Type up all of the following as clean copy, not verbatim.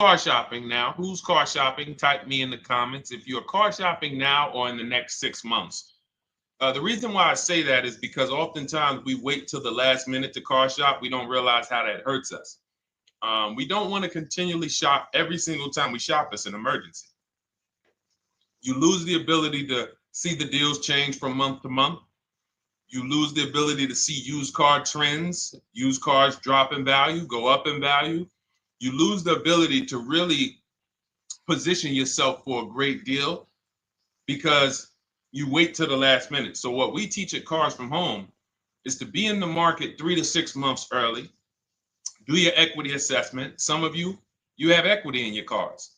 car shopping now? Who's car shopping? Type me in the comments if you're car shopping now or in the next 6 months. The reason why I say that is because oftentimes we wait till the last minute to car shop. We don't realize how that hurts us. We don't want to continually shop every single time we shop. It's an emergency. You lose the ability to see the deals change from month to month. You lose the ability to see used car trends, used cars drop in value, go up in value. You lose the ability to really position yourself for a great deal because you wait till the last minute. So what we teach at Cars from Home is to be in the market 3 to 6 months early. Do your equity assessment. Some of you have equity in your cars.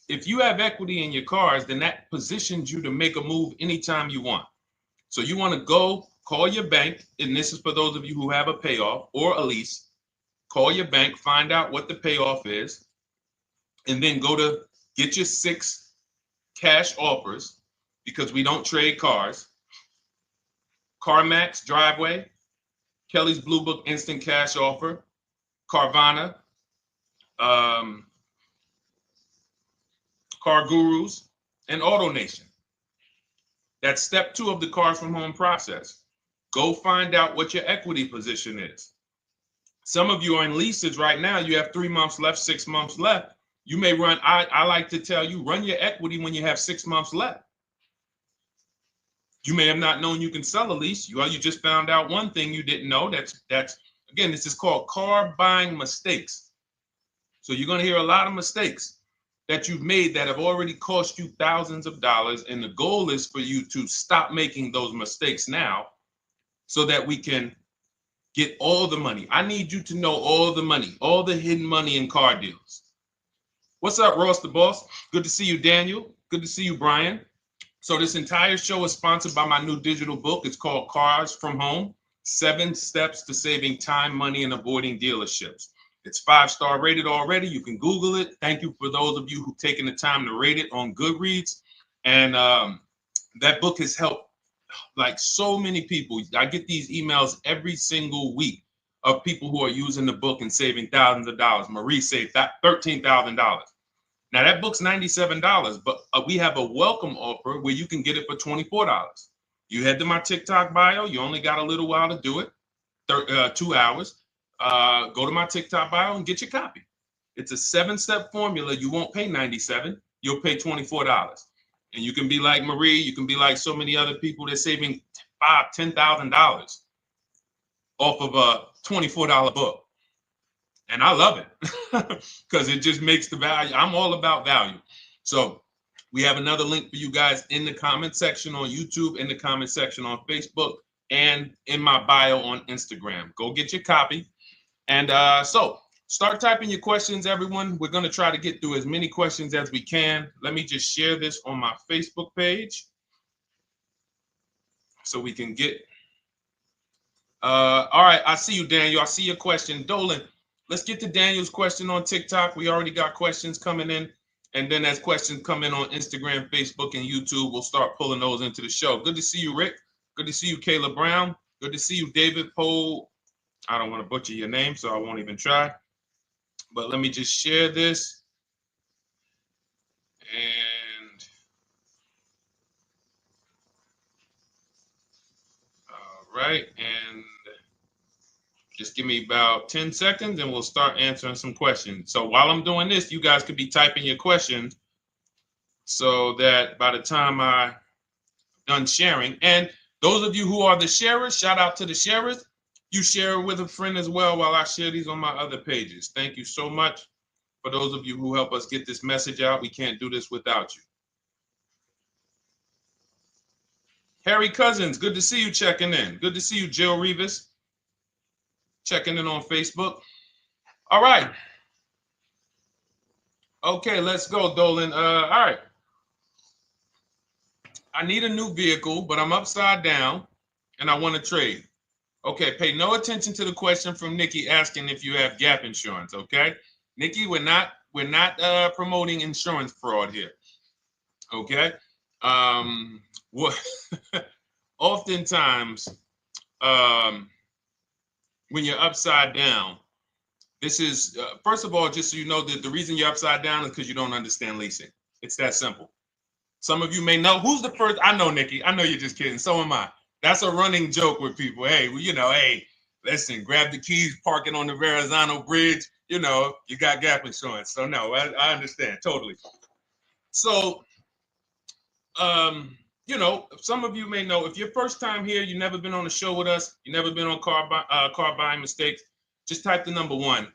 If you have equity in your cars, then that positions you to make a move anytime you want. So you want to go call your bank, and this is for those of you who have a payoff or a lease. Call your bank, find out what the payoff is, and then go to get your 6 cash offers, because we don't trade cars. CarMax Driveway, Kelly's Blue Book Instant Cash Offer, Carvana, Car Gurus, and AutoNation. That's step 2 of the Cars from Home process. Go find out what your equity position is. Some of you are in leases right now. You have 3 months left, 6 months left. You may run, I like to tell you, run your equity when you have 6 months left. You may have not known you can sell a lease. You just found out one thing you didn't know. That's again, this is called car buying mistakes. So you're going to hear a lot of mistakes that you've made that have already cost you thousands of dollars. And the goal is for you to stop making those mistakes now so that we can get all the money. I need you to know all the money, all the hidden money in car deals. What's up, Ross the Boss? Good to see you, Daniel. Good to see you, Brian. So this entire show is sponsored by my new digital book. It's called Cars from Home, 7 Steps to Saving Time, Money, and Avoiding Dealerships. It's 5-star rated already. You can Google it. Thank you for those of you who've taken the time to rate it on Goodreads. And that book has helped like so many people. I get these emails every single week of people who are using the book and saving thousands of dollars. Marie saved $13,000. Now that book's $97, but we have a welcome offer where you can get it for $24. You head to my TikTok bio. You only got a little while to do it, 2 hours. Go to my TikTok bio and get your copy. It's a 7-step formula. You won't pay $97. You'll pay $24. And you can be like Marie. You can be like so many other people. They're saving $5,000, $10,000 off of a $24 book. And I love it because it just makes the value. I'm all about value. So we have another link for you guys in the comment section on YouTube, in the comment section on Facebook, and in my bio on Instagram. Go get your copy. And so start typing your questions, everyone. We're going to try to get through as many questions as we can. Let me just share this on my Facebook page so we can get. All right. I see you, Daniel. I see your question. Dolan, let's get to Daniel's question on TikTok. We already got questions coming in. And then as questions come in on Instagram, Facebook, and YouTube, we'll start pulling those into the show. Good to see you, Rick. Good to see you, Kayla Brown. Good to see you, David Poe. I don't want to butcher your name, so I won't even try. But let me just share this. And all right. And just give me about 10 seconds and we'll start answering some questions. So while I'm doing this, you guys could be typing your questions so that by the time I'm done sharing, and those of you who are the sharers, shout out to the sharers. You share it with a friend as well while I share these on my other pages. Thank you so much for those of you who help us get this message out. We can't do this without you. Harry Cousins, good to see you checking in. Good to see you, Jill Rivas, checking in on Facebook. All right. Okay, let's go, Dolan. All right. I need a new vehicle, but I'm upside down and I want to trade. Okay, pay no attention to the question from Nikki asking if you have gap insurance, okay? Nikki, we're not promoting insurance fraud here, okay? What oftentimes when you're upside down, This is, first of all, just so you know, that the reason you're upside down is because you don't understand leasing. It's that simple. Some of you may know who's the first. I know, Nikki. I know you're just kidding. So am I. That's a running joke with people. Hey, well, hey, listen, grab the keys, parking on the Verrazano Bridge. You got gap insurance. So no, I understand totally. So, some of you may know if you're first time here, you've never been on a show with us, you've never been on car buying mistakes. Just type the number 1.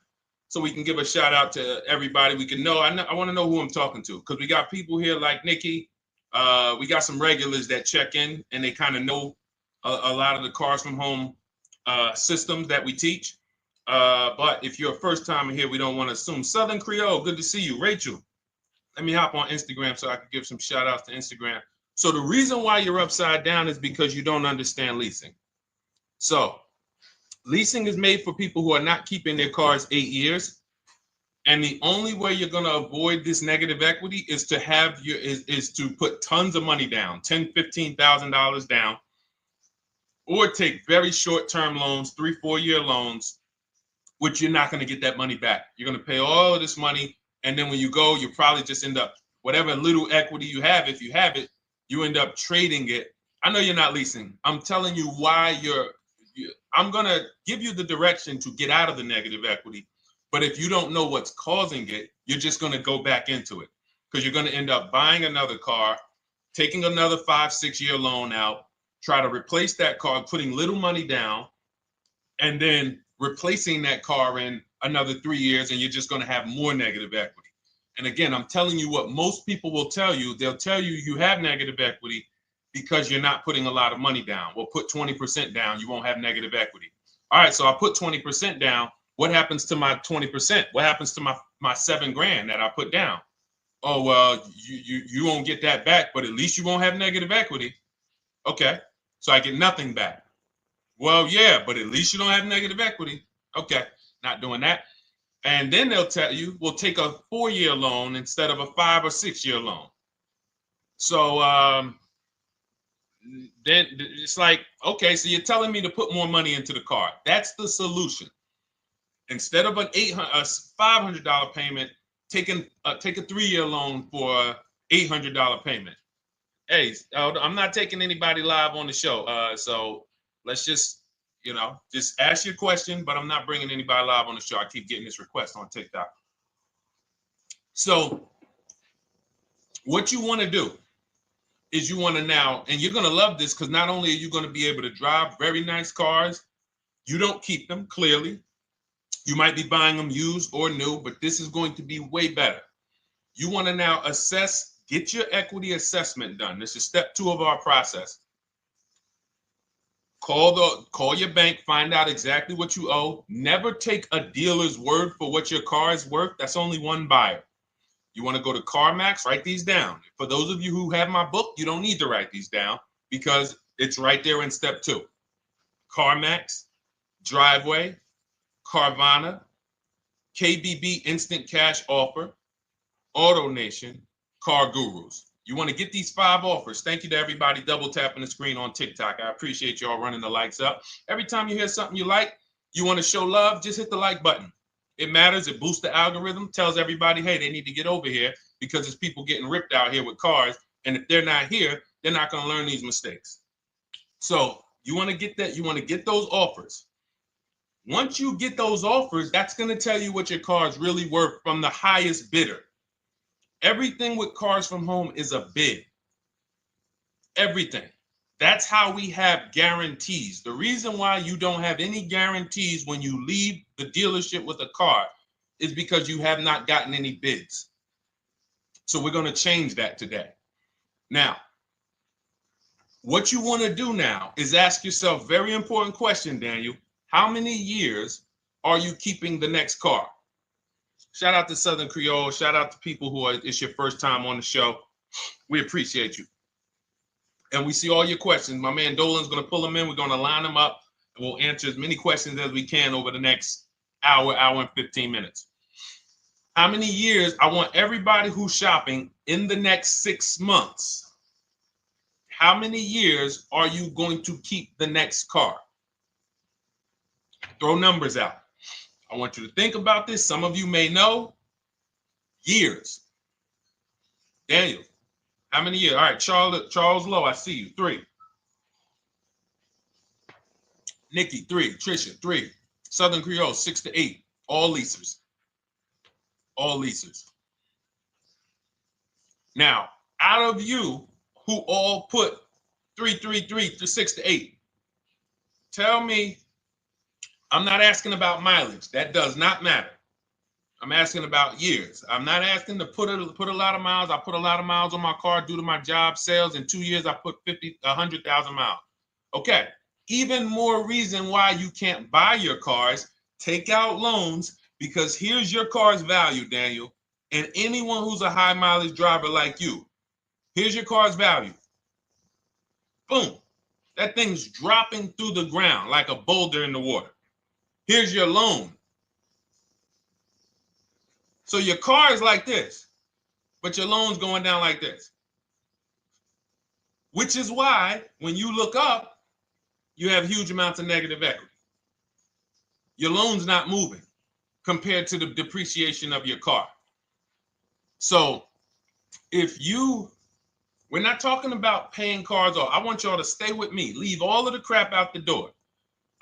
So we can give a shout out to everybody. We can know. I want to know who I'm talking to because we got people here like Nikki. We got some regulars that check in and they kind of know a lot of the cars from home systems that we teach. But if you're a first timer here, we don't want to assume. Southern Creole, good to see you. Rachel, let me hop on Instagram so I can give some shout outs to Instagram. So the reason why you're upside down is because you don't understand leasing. So leasing is made for people who are not keeping their cars 8 years. And the only way you're going to avoid this negative equity is to is to put tons of money down, $10,000, $15,000 down, or take very short-term loans, 3-4 year loans, which you're not going to get that money back. You're going to pay all of this money. And then when you go, you probably just end up, whatever little equity you have, if you have it, you end up trading it. I know you're not leasing. I'm telling you why I'm going to give you the direction to get out of the negative equity. But if you don't know what's causing it, you're just going to go back into it because you're going to end up buying another car, taking another 5-6 year loan out, try to replace that car, putting little money down, and then replacing that car in another 3 years, and you're just going to have more negative equity. And again, I'm telling you what most people will tell you. They'll tell you you have negative equity because you're not putting a lot of money down. Well, put 20% down, you won't have negative equity. All right, so I put 20% down. What happens to my 20%? What happens to my $7,000 that I put down? Oh, well, you won't get that back, but at least you won't have negative equity. Okay, so I get nothing back. Well, yeah, but at least you don't have negative equity. Okay, not doing that. And then they'll tell you, we'll take a 4-year loan instead of a 5 or 6 year loan. So then it's like, okay, so you're telling me to put more money into the car. That's the solution. Instead of a $500 payment, take a 3-year loan for a $800 payment. Hey, I'm not taking anybody live on the show. So let's just ask your question, but I'm not bringing anybody live on the show. I keep getting this request on TikTok. So what you want to do is you want to now, and you're going to love this because not only are you going to be able to drive very nice cars, you don't keep them clearly. You might be buying them used or new, but this is going to be way better. You want to now get your equity assessment done. This is step 2 of our process. Call your bank, find out exactly what you owe. Never take a dealer's word for what your car is worth. That's only one buyer. You want to go to CarMax, write these down. For those of you who have my book, you don't need to write these down because it's right there in step 2. CarMax, Driveway, Carvana, KBB Instant Cash Offer, AutoNation, Car Gurus. You want to get these 5 offers. Thank you to everybody double tapping the screen on TikTok. I appreciate y'all running the likes up. Every time you hear something you like, you want to show love, just hit the like button. It matters. It boosts the algorithm, tells everybody, hey, they need to get over here because there's people getting ripped out here with cars. And if they're not here, they're not going to learn these mistakes. So you want to get that. You want to get those offers. Once you get those offers, that's going to tell you what your car is really worth from the highest bidder. Everything with Cars from Home is a bid. Everything. That's how we have guarantees. The reason why you don't have any guarantees when you leave the dealership with a car is because you have not gotten any bids. So we're going to change that today. Now, what you want to do now is ask yourself, very important question, Daniel. How many years are you keeping the next car? Shout out to Southern Creole. Shout out to people it's your first time on the show. We appreciate you. And we see all your questions. My man Dolan's going to pull them in. We're going to line them up. And we'll answer as many questions as we can over the next hour and 15 minutes. How many years? I want everybody who's shopping in the next 6 months. How many years are you going to keep the next car? Throw numbers out. I want you to think about this. Some of you may know. Years. Daniel, how many years? All right, Charles Lowe, I see you. 3. Nikki, 3. Trisha, 3. Southern Creole, 6 to 8. All leasers. All leasers. Now, out of you who all put 3 to 6 to 8, tell me, I'm not asking about mileage. That does not matter. I'm asking about years. I'm not asking to put a lot of miles. I put a lot of miles on my car due to my job sales. In 2 years, I put 100,000 miles. Okay. Even more reason why you can't buy your cars. Take out loans, because here's your car's value, Daniel. And anyone who's a high mileage driver like you, here's your car's value. Boom. That thing's dropping through the ground like a boulder in the water. Here's your loan. So your car is like this, but your loan's going down like this. Which is why when you look up, you have huge amounts of negative equity. Your loan's not moving compared to the depreciation of your car. So we're not talking about paying cars off. I want y'all to stay with me. Leave all of the crap out the door.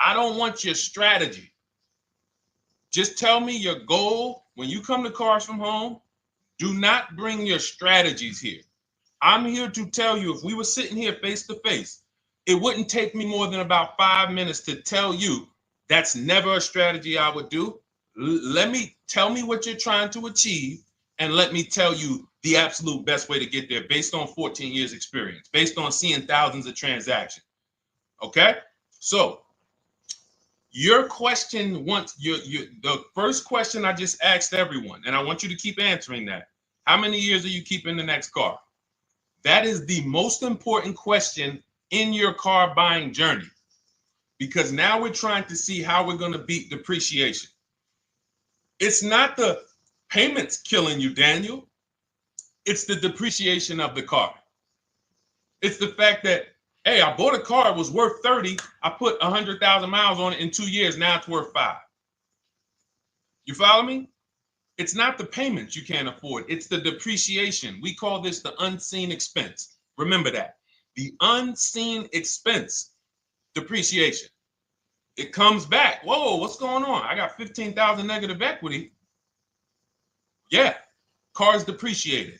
I don't want your strategy. Just tell me your goal. When you come to Cars from Home, do not bring your strategies here. I'm here to tell you, if we were sitting here face to face, it wouldn't take me more than about 5 minutes to tell you that's never a strategy I would do. Tell me what you're trying to achieve, and let me tell you the absolute best way to get there based on 14 years experience, based on seeing thousands of transactions. Okay? So your question, the first question I just asked everyone, and I want you to keep answering that. How many years are you keeping the next car? That is the most important question in your car buying journey, because now we're trying to see how we're going to beat depreciation. It's not the payments killing you, Daniel. It's the depreciation of the car. It's the fact that, hey, I bought a car, it was worth 30. I put 100,000 miles on it in 2 years. Now it's worth 5. You follow me? It's not the payments you can't afford. It's the depreciation. We call this the unseen expense. Remember that. The unseen expense, depreciation. It comes back. Whoa, what's going on? I got 15,000 negative equity. Yeah, car's depreciated.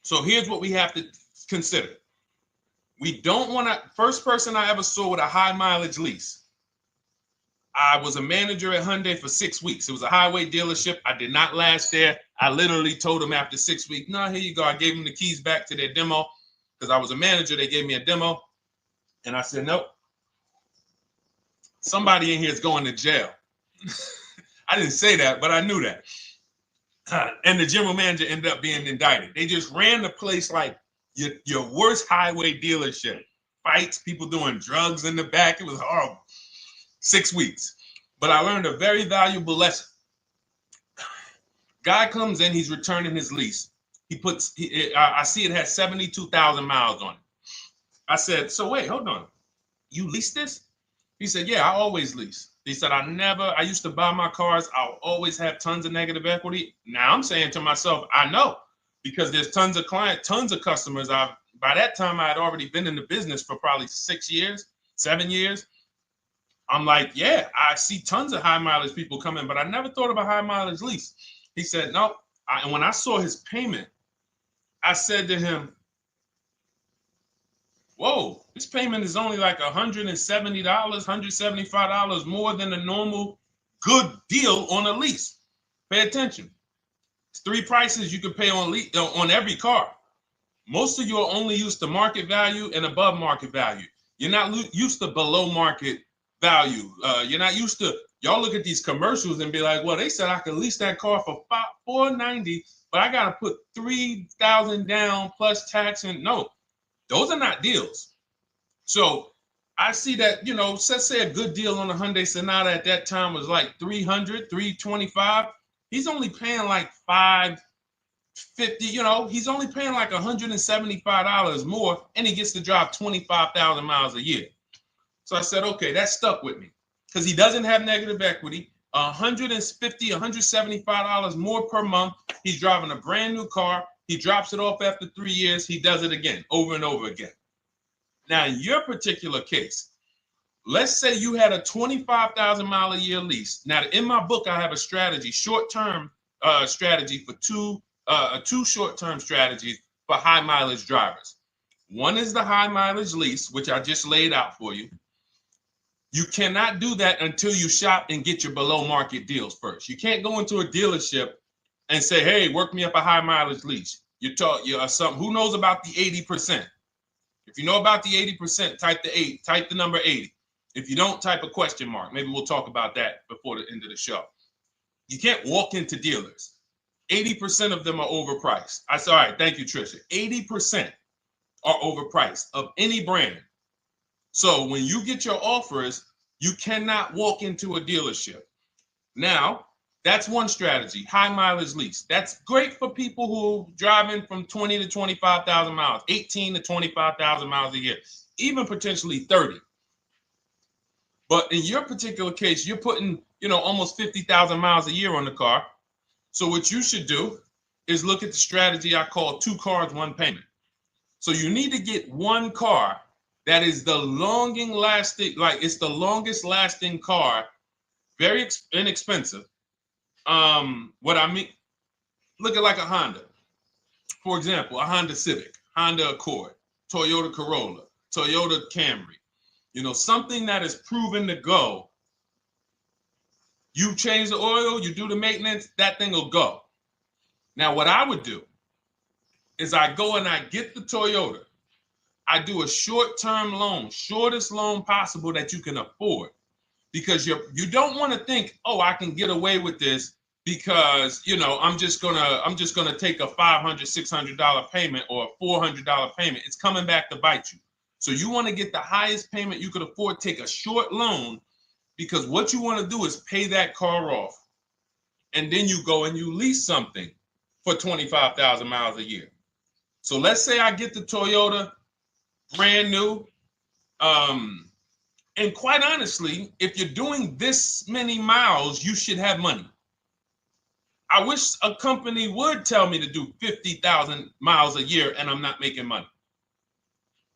So here's what we have to consider. We don't want to, first person I ever saw with a high mileage lease. I was a manager at Hyundai for 6 weeks. It was a highway dealership. I did not last there. I literally told them after 6 weeks, no, here you go. I gave them the keys back to their demo because I was a manager. They gave me a demo. And I said, nope. Somebody in here is going to jail. I didn't say that, but I knew that. And the general manager ended up being indicted. They just ran the place like your worst highway dealership. Fights, people doing drugs in the back. It was horrible. 6 weeks. But I learned a very valuable lesson. Guy comes in, he's returning his lease. I see it has 72,000 miles on it. I said, so wait, hold on. You leased this? He said, yeah, I always lease. He said, I used to buy my cars. I'll always have tons of negative equity. Now I'm saying to myself, I know, because there's tons of clients, tons of customers. By that time, I had already been in the business for probably 6 years, 7 years. I'm like, yeah, I see tons of high mileage people coming, but I never thought of a high mileage lease. He said, no. And when I saw his payment, I said to him, whoa, this payment is only like $170, $175 more than a normal good deal on a lease. Pay attention. It's 3 prices you can pay on every car. Most of you are only used to market value and above market value. You're not used to below market value. You're not used to, y'all look at these commercials and be like, well, they said I could lease that car for $490, but I got to put $3,000 down plus tax. And no, those are not deals. So I see that, let's say a good deal on a Hyundai Sonata at that time was like $300, $325. He's only paying like $550, he's only paying like $175 more, and he gets to drive 25,000 miles a year. So I said, okay, that stuck with me because he doesn't have negative equity. $150, $175 more per month. He's driving a brand new car. He drops it off after 3 years. He does it again, over and over again. Now, in your particular case, let's say you had a 25,000 mile a year lease. Now, in my book, I have a strategy, short-term strategy for two short-term strategies for high mileage drivers. One is the high mileage lease, which I just laid out for you. You cannot do that until you shop and get your below market deals first. You can't go into a dealership and say, hey, work me up a high mileage lease. You something. Who knows about the 80%? If you know about the 80%, type the number 80. If you don't, type a question mark. Maybe we'll talk about that before the end of the show. You can't walk into dealers. 80% of them are overpriced. I said, all right, thank you, Trisha. 80% are overpriced of any brand. So when you get your offers, you cannot walk into a dealership. Now, that's one strategy, high mileage lease. That's great for people who are driving from 20 to 25,000 miles, 18 to 25,000 miles a year, even potentially 30. But in your particular case, you're putting, almost 50,000 miles a year on the car. So what you should do is look at the strategy I call 2 cars, 1 payment. So you need to get one car that is the longest lasting car, very inexpensive. What I mean, look at like a Honda. For example, a Honda Civic, Honda Accord, Toyota Corolla, Toyota Camry. Something that is proven to go. You change the oil, you do the maintenance, that thing will go. Now, what I would do is I go and I get the Toyota. I do a short-term loan, shortest loan possible that you can afford, because you don't want to think, oh, I can get away with this because I'm just gonna take a $500, $600 payment or a $400 payment. It's coming back to bite you. So you want to get the highest payment you could afford, take a short loan, because what you want to do is pay that car off, and then you go and you lease something for 25,000 miles a year. So let's say I get the Toyota brand new. And quite honestly, if you're doing this many miles, you should have money. I wish a company would tell me to do 50,000 miles a year and I'm not making money.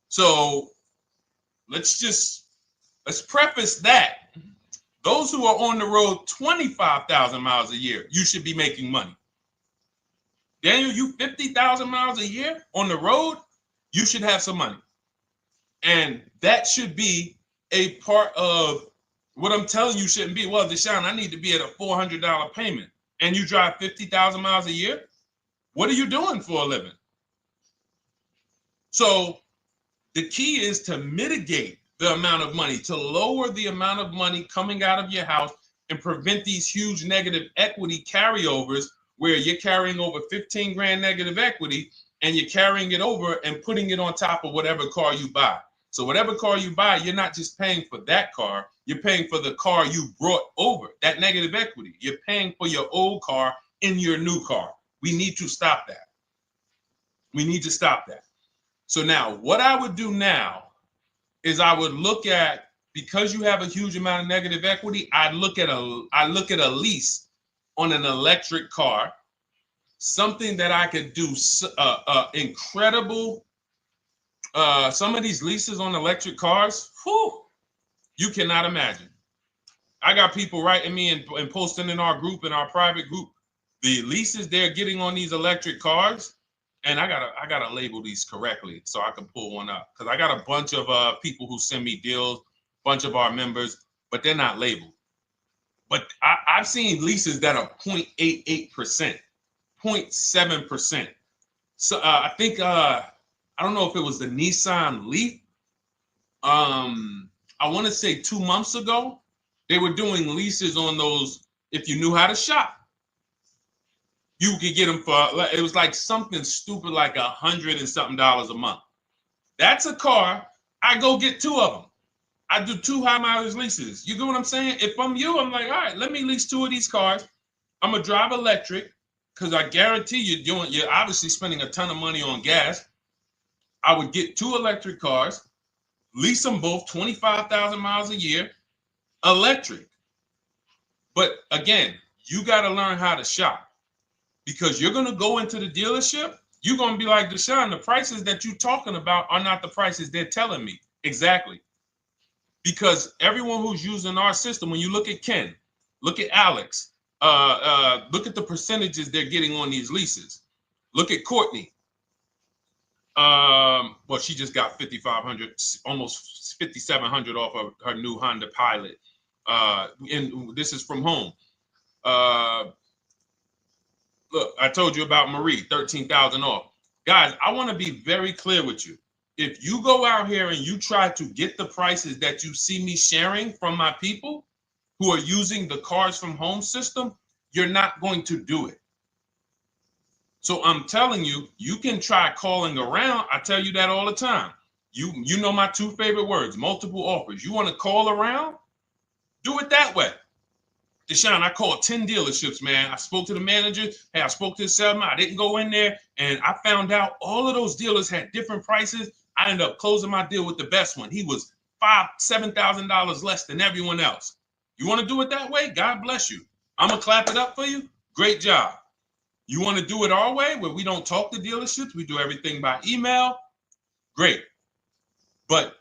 So let's preface that. Those who are on the road 25,000 miles a year, you should be making money. Daniel, you 50,000 miles a year on the road, you should have some money. And that should be a part of what I'm telling you shouldn't be. Well, Deshone, I need to be at a $400 payment. And you drive 50,000 miles a year? What are you doing for a living? So the key is to mitigate the amount of money, to lower the amount of money coming out of your house and prevent these huge negative equity carryovers where you're carrying over 15 grand negative equity and you're carrying it over and putting it on top of whatever car you buy. So whatever car you buy, you're not just paying for that car, you're paying for the car you brought over, that negative equity. You're paying for your old car in your new car. We need to stop that. We need to stop that. So now what I would do now is I would look at, because you have a huge amount of negative equity, I look at a lease on an electric car, something that I could do incredible. Some of these leases on electric cars, you cannot imagine. I got people writing me and posting in our group, in our private group, the leases they're getting on these electric cars. And I gotta label these correctly so I can pull one up, because I got a bunch of people who send me deals, bunch of our members, but they're not labeled. But I've seen leases that are 0.88%, 0.7%. So I think I don't know if it was the Nissan Leaf. I want to say 2 months ago, they were doing leases on those. If you knew how to shop, you could get them for, it was like something stupid like $100 and something a month. That's a car. I go get 2 of them. I do 2 high mileage leases. You get what I'm saying? If I'm you, I'm like, all right, let me lease 2 of these cars. I'm gonna drive electric, because I guarantee you're obviously spending a ton of money on gas. I would get 2 electric cars, lease them both 25,000 miles a year, electric. But again, you got to learn how to shop, because you're going to go into the dealership. You're going to be like, Deshone, the prices that you're talking about are not the prices they're telling me. Exactly. Because everyone who's using our system, when you look at Ken, look at Alex, look at the percentages they're getting on these leases. Look at Courtney. Well, she just got 5,500, almost 5,700 off of her new Honda Pilot. And this is from home. Look, I told you about Marie, 13,000 off. Guys, I want to be very clear with you. If you go out here and you try to get the prices that you see me sharing from my people who are using the Cars from Home system, you're not going to do it. So I'm telling you, you can try calling around. I tell you that all the time. You know my two favorite words, multiple offers. You want to call around? Do it that way. Deshone, I called 10 dealerships, man. I spoke to the manager. Hey, I spoke to the salesman. I didn't go in there, and I found out all of those dealers had different prices. I ended up closing my deal with the best one. He was $7,000 less than everyone else. You want to do it that way? God bless you. I'm going to clap it up for you. Great job. You want to do it our way, where we don't talk to dealerships? We do everything by email? Great. But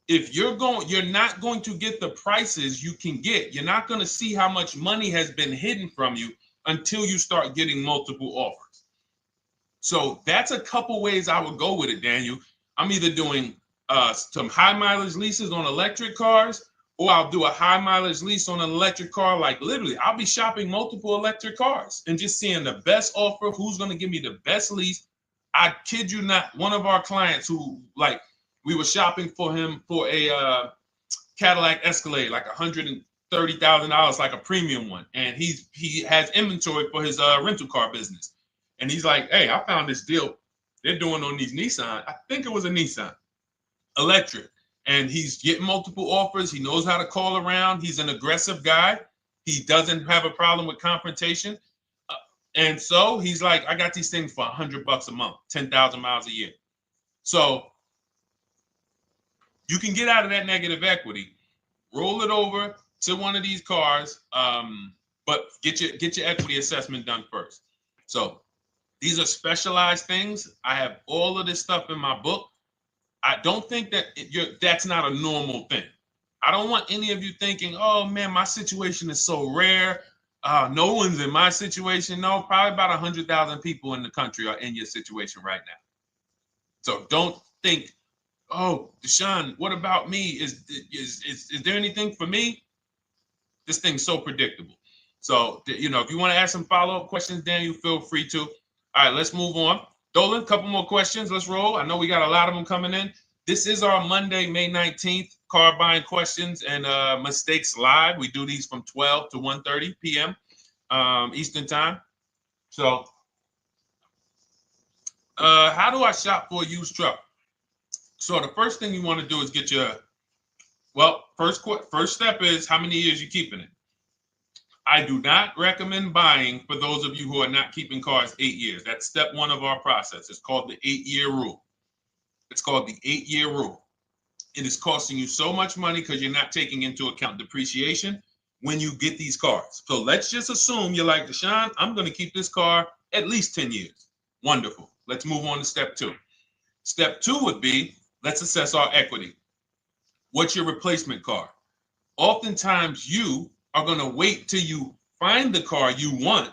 if you're not going to get the prices you can get. You're not going to see how much money has been hidden from you until you start getting multiple offers. So that's a couple ways I would go with it, Daniel. I'm either doing some high mileage leases on electric cars, or I'll do a high mileage lease on an electric car. Like literally, I'll be shopping multiple electric cars and just seeing the best offer, who's going to give me the best lease. I kid you not, one of our clients who, like, we were shopping for him for a Cadillac Escalade, like $130,000, like a premium one. And he has inventory for his rental car business. And he's like, hey, I found this deal they're doing on these Nissan. I think it was a Nissan electric. And he's getting multiple offers. He knows how to call around. He's an aggressive guy. He doesn't have a problem with confrontation. And so he's like, I got these things for $100 a month, 10,000 miles a year. So you can get out of that negative equity, roll it over to one of these cars, but get your equity assessment done first. So these are specialized things. I have all of this stuff in my book. I don't think that that's not a normal thing. I don't want any of you thinking, oh man, my situation is so rare. No one's in my situation. No, probably about 100,000 people in the country are in your situation right now. So don't think, oh, Deshone, what about me? Is there anything for me? This thing's so predictable. So, if you want to ask some follow-up questions, Daniel, feel free to. All right, let's move on. Dolan, a couple more questions. Let's roll. I know we got a lot of them coming in. This is our Monday, May 19th, car buying questions and mistakes live. We do these from 12 to 1:30 p.m. Eastern time. So, how do I shop for a used truck? So the first thing you want to do is get your, first step is how many years you keeping it. I do not recommend buying for those of you who are not keeping cars 8 years. That's step one of our process. It's called the 8-year rule. It's called the 8-year rule. It is costing you so much money because you're not taking into account depreciation when you get these cars. So let's just assume you're like, Deshone, I'm going to keep this car at least 10 years. Wonderful. Let's move on to step two. Step two would be, let's assess our equity. What's your replacement car? Oftentimes you are going to wait till you find the car you want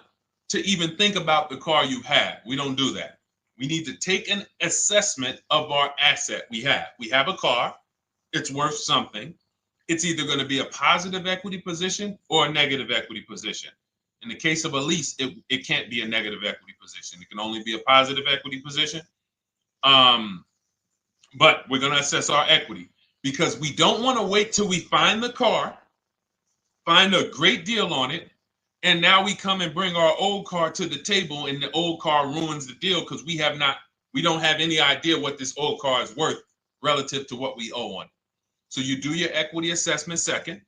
to even think about the car you have. We don't do that. We need to take an assessment of our asset we have. We have a car. It's worth something. It's either going to be a positive equity position or a negative equity position. In the case of a lease, it can't be a negative equity position. It can only be a positive equity position. But we're going to assess our equity because we don't want to wait till we find the car, find a great deal on it, and now we come and bring our old car to the table and the old car ruins the deal because we don't have any idea what this old car is worth relative to what we owe on it. So you do your equity assessment second.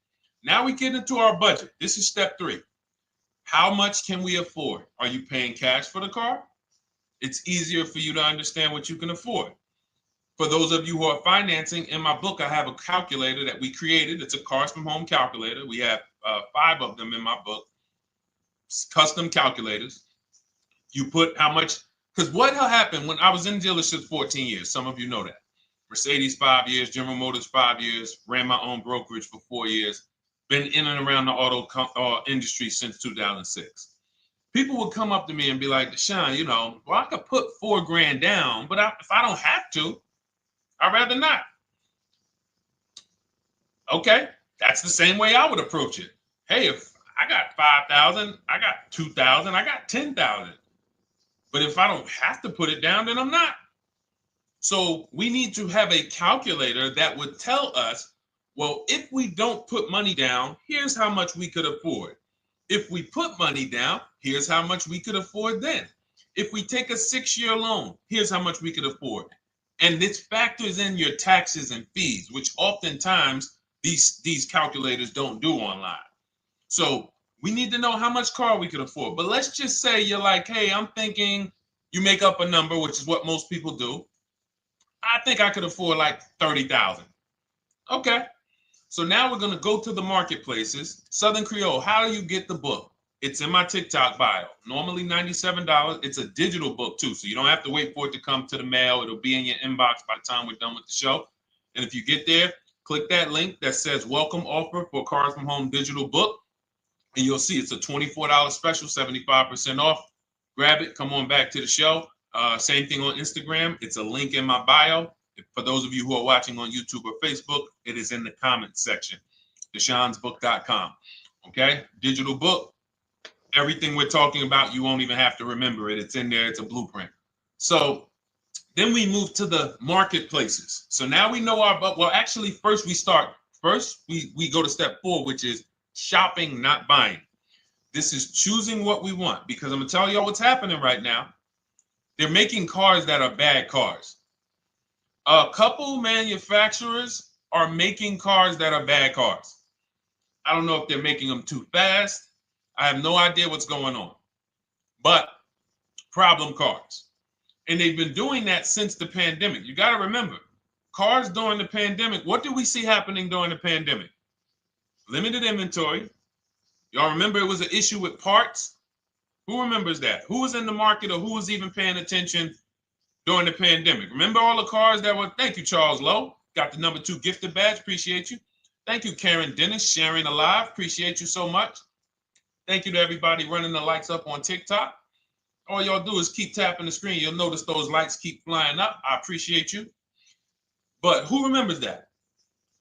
Now we get into our budget. This is step three. How much can we afford? Are you paying cash for the car? It's easier for you to understand what you can afford. For those of you who are financing, in my book, I have a calculator that we created. It's a Cars from Home calculator. We have 5 of them in my book, custom calculators. You put how much, because what happened when I was in dealerships 14 years, some of you know that. Mercedes 5 years, General Motors 5 years, ran my own brokerage for 4 years, been in and around the auto industry since 2006. People would come up to me and be like, Deshone, well, I could put $4,000 down, but if I don't have to, I'd rather not. Okay, that's the same way I would approach it. Hey, if I got 5,000, I got 2,000, I got 10,000. But if I don't have to put it down, then I'm not. So we need to have a calculator that would tell us, well, if we don't put money down, here's how much we could afford. If we put money down, here's how much we could afford then. If we take a 6-year loan, here's how much we could afford. And this factors in your taxes and fees, which oftentimes these calculators don't do online. So we need to know how much car we could afford. But let's just say you're like, hey, I'm thinking, you make up a number, which is what most people do. I think I could afford like 30,000. Okay. So now we're going to go to the marketplaces. Southern Creole, how do you get the book? It's in my TikTok bio. Normally $97. It's a digital book too, so you don't have to wait for it to come to the mail. It'll be in your inbox by the time we're done with the show. And if you get there, click that link that says welcome offer for Cars from Home digital book. And you'll see it's a $24 special, 75% off. Grab it. Come on back to the show. Same thing on Instagram. It's a link in my bio. For those of you who are watching on YouTube or Facebook, it is in the comments section, deshonesbook.com. Okay, digital book. Everything we're talking about, you won't even have to remember it. It's in there. It's a blueprint. So then we move to the marketplaces. So now we know well, actually, first we go to step 4, which is shopping, not buying. This is choosing what we want, because I'm going to tell y'all what's happening right now. They're making cars that are bad cars. A couple manufacturers are making cars that are bad cars. I don't know if they're making them too fast. I have no idea what's going on. But problem cars. And they've been doing that since the pandemic. You got to remember, cars during the pandemic, what did we see happening during the pandemic? Limited inventory. Y'all remember it was an issue with parts? Who remembers that? Who was in the market, or who was even paying attention during the pandemic? Remember all the cars that were, thank you, Charles Lowe. Got the number 2 gifted badge. Appreciate you. Thank you, Karen Dennis, sharing alive. Appreciate you so much. Thank you to everybody running the likes up on TikTok. All y'all do is keep tapping the screen. You'll notice those likes keep flying up. I appreciate you. But who remembers that?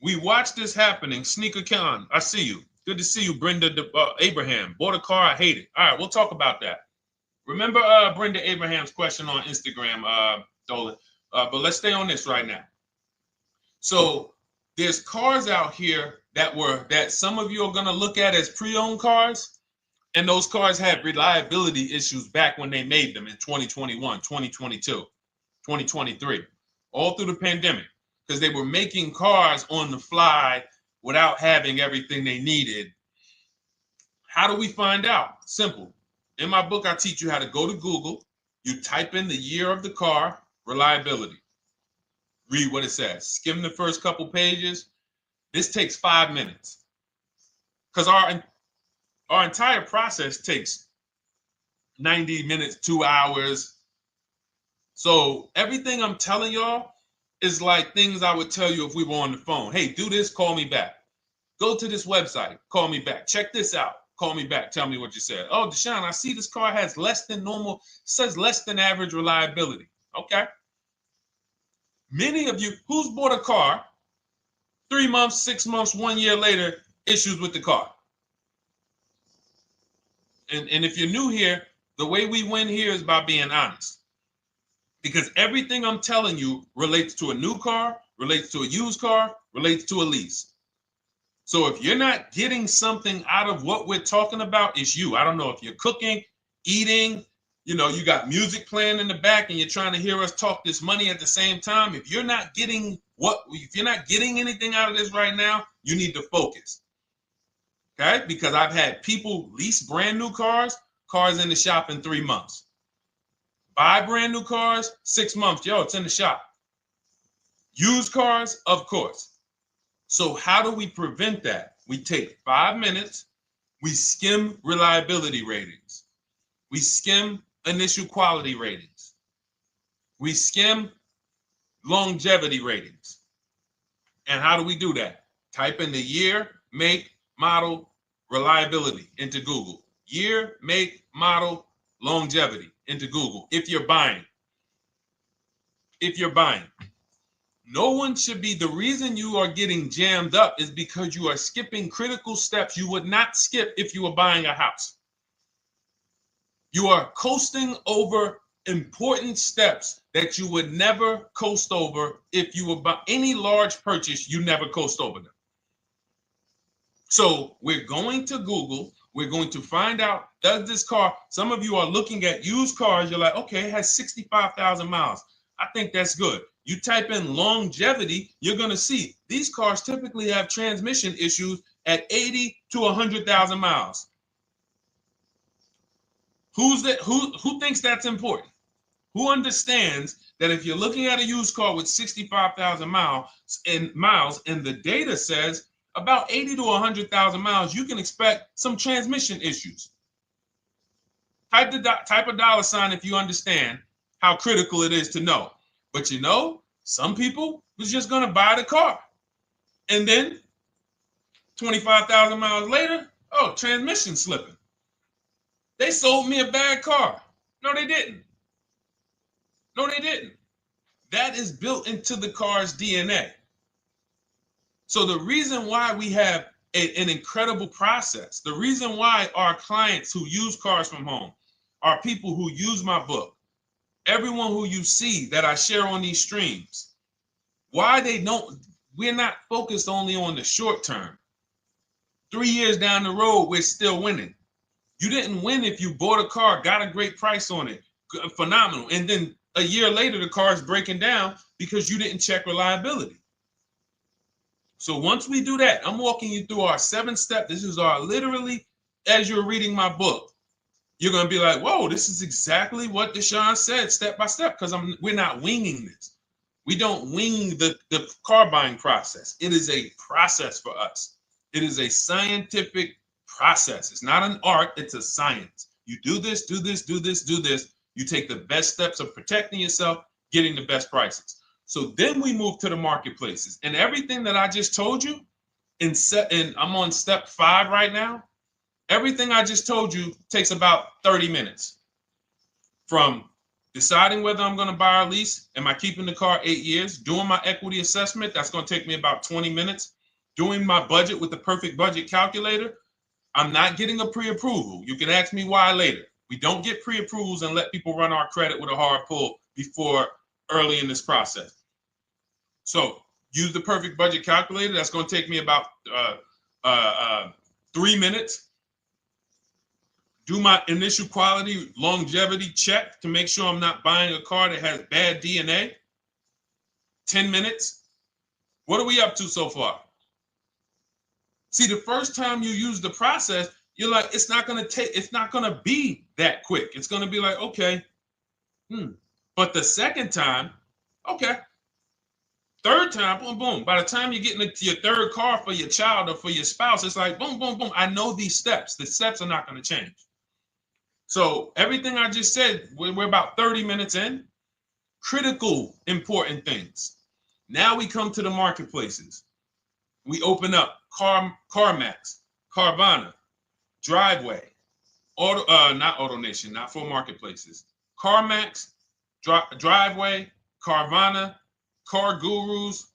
We watched this happening. Sneaker Con, I see you. Good to see you, Brenda Abraham. Bought a car, I hate it. All right, we'll talk about that. Remember Brenda Abraham's question on Instagram, Dolan. But let's stay on this right now. So there's cars out here that some of you are going to look at as pre-owned cars. And those cars had reliability issues back when they made them in 2021, 2022, 2023, all through the pandemic, because they were making cars on the fly without having everything they needed. How do we find out? Simple. In my book, I teach you how to go to Google. You type in the year of the car, reliability. Read what it says. Skim the first couple pages. This takes 5 minutes, because our entire process takes 90 minutes, 2 hours. So everything I'm telling y'all is like things I would tell you if we were on the phone. Hey, do this, call me back. Go to this website, call me back. Check this out, call me back. Tell me what you said. Oh, Deshone, I see this car has less than normal, says less than average reliability. Okay. Many of you, who's bought a car 3 months, 6 months, 1 year later, issues with the car? And if you're new here, the way we win here is by being honest. Because everything I'm telling you relates to a new car, relates to a used car, relates to a lease. So if you're not getting something out of what we're talking about, it's you. I don't know if you're cooking, eating, you got music playing in the back and you're trying to hear us talk this money at the same time. If you're not getting anything out of this right now, you need to focus. Okay, because I've had people lease brand new cars in the shop in 3 months. Buy brand new cars, 6 months. Yo, it's in the shop. Used cars, of course. So how do we prevent that? We take 5 minutes We skim reliability ratings. We skim initial quality ratings. We skim longevity ratings. And how do we do that? Type in the year, make, model, reliability into Google. Year, make, model, longevity into Google. If you're buying. No one should be, the reason you are getting jammed up is because you are skipping critical steps you would not skip if you were buying a house. You are coasting over important steps that you would never coast over if you were buying any large purchase. You never coast over them. So we're going to Google. We're going to find out, does this car, some of you are looking at used cars. You're like, okay, it has 65,000 miles. I think that's good. You type in longevity, you're going to see these cars typically have transmission issues at 80 to 100,000 miles. Who thinks that's important? Who understands that if you're looking at a used car with 65,000 miles and the data says about 80 to 100,000 miles, you can expect some transmission issues. Type a dollar sign if you understand how critical it is to know. But you know, some people was just going to buy the car. And then 25,000 miles later, oh, transmission slipping. They sold me a bad car. No, they didn't. That is built into the car's DNA. So the reason why we have an incredible process, the reason why our clients who use cars from home are people who use my book, everyone who you see that I share on these streams, we're not focused only on the short term. 3 years down the road, we're still winning. You didn't win if you bought a car, got a great price on it, phenomenal. And then a year later, the car is breaking down because you didn't check reliability. So once we do that, I'm walking you through our 7-step. This is our literally, as you're reading my book, you're going to be like, whoa, this is exactly what Deshone said, step by step, because we're not winging this. We don't wing the car buying process. It is a process for us. It is a scientific process. It's not an art, it's a science. You do this, do this, do this, do this. You take the best steps of protecting yourself, getting the best prices. So then we move to the marketplaces. And everything that I just told you, and I'm on step 5 right now, everything I just told you takes about 30 minutes. From deciding whether I'm going to buy or lease, am I keeping the car 8 years, doing my equity assessment, that's going to take me about 20 minutes, doing my budget with the perfect budget calculator. I'm not getting a pre-approval. You can ask me why later. We don't get pre-approvals and let people run our credit with a hard pull before early in this process. So use the perfect budget calculator. That's going to take me about 3 minutes. Do my initial quality longevity check to make sure I'm not buying a car that has bad DNA. 10 minutes. What are we up to so far? See, the first time you use the process, you're like, it's not going to be that quick. It's going to be like, okay. But the second time, okay. Third time, boom, boom. By the time you're getting into your third car for your child or for your spouse, it's like, boom, boom, boom. I know these steps. The steps are not going to change. So everything I just said, we're about 30 minutes in. Critical, important things. Now we come to the marketplaces. We open up CarMax, Carvana, Driveway, not AutoNation, not for marketplaces. CarMax, Driveway, Carvana, Car Gurus.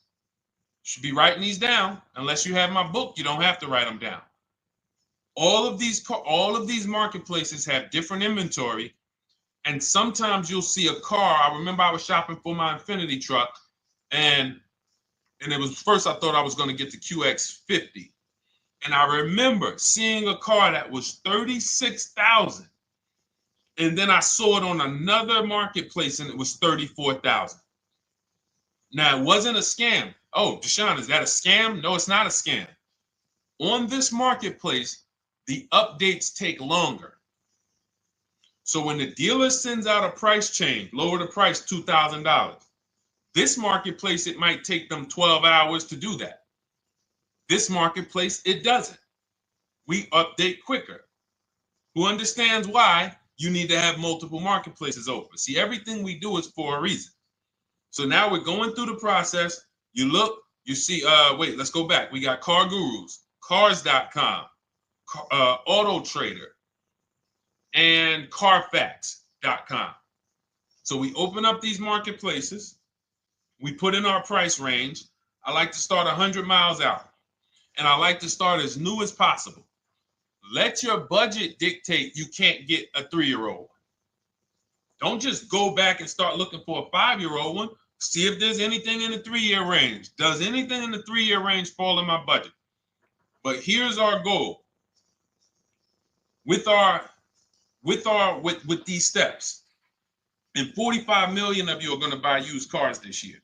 Should be writing these down. Unless you have my book, you don't have to write them down. All of these marketplaces have different inventory, and sometimes you'll see a car. I remember I was shopping for my Infinity truck, and it was first I thought I was going to get the QX50, and I remember seeing a car that was $36,000, and then I saw it on another marketplace, and it was $34,000. Now it wasn't a scam. Oh, Deshone, is that a scam? No, it's not a scam. On this marketplace, the updates take longer. So when the dealer sends out a price change, lower the price $2,000. This marketplace, it might take them 12 hours to do that. This marketplace, it doesn't. we update quicker. Who understands why you need to have multiple marketplaces open? See, everything we do is for a reason. So now we're going through the process. You look, you see, wait, let's go back. We got Car Gurus, Cars.com, Auto Trader, and Carfax.com. So we open up these marketplaces. We put in our price range. I like to start 100 miles out, and I like to start as new as possible. Let your budget dictate you can't get a 3-year-old. Don't just go back and start looking for a 5-year-old one. See if there's anything in the 3-year range. Does anything in the 3-year range fall in my budget? But here's our goal. With these steps, and 45 million of you are going to buy used cars this year.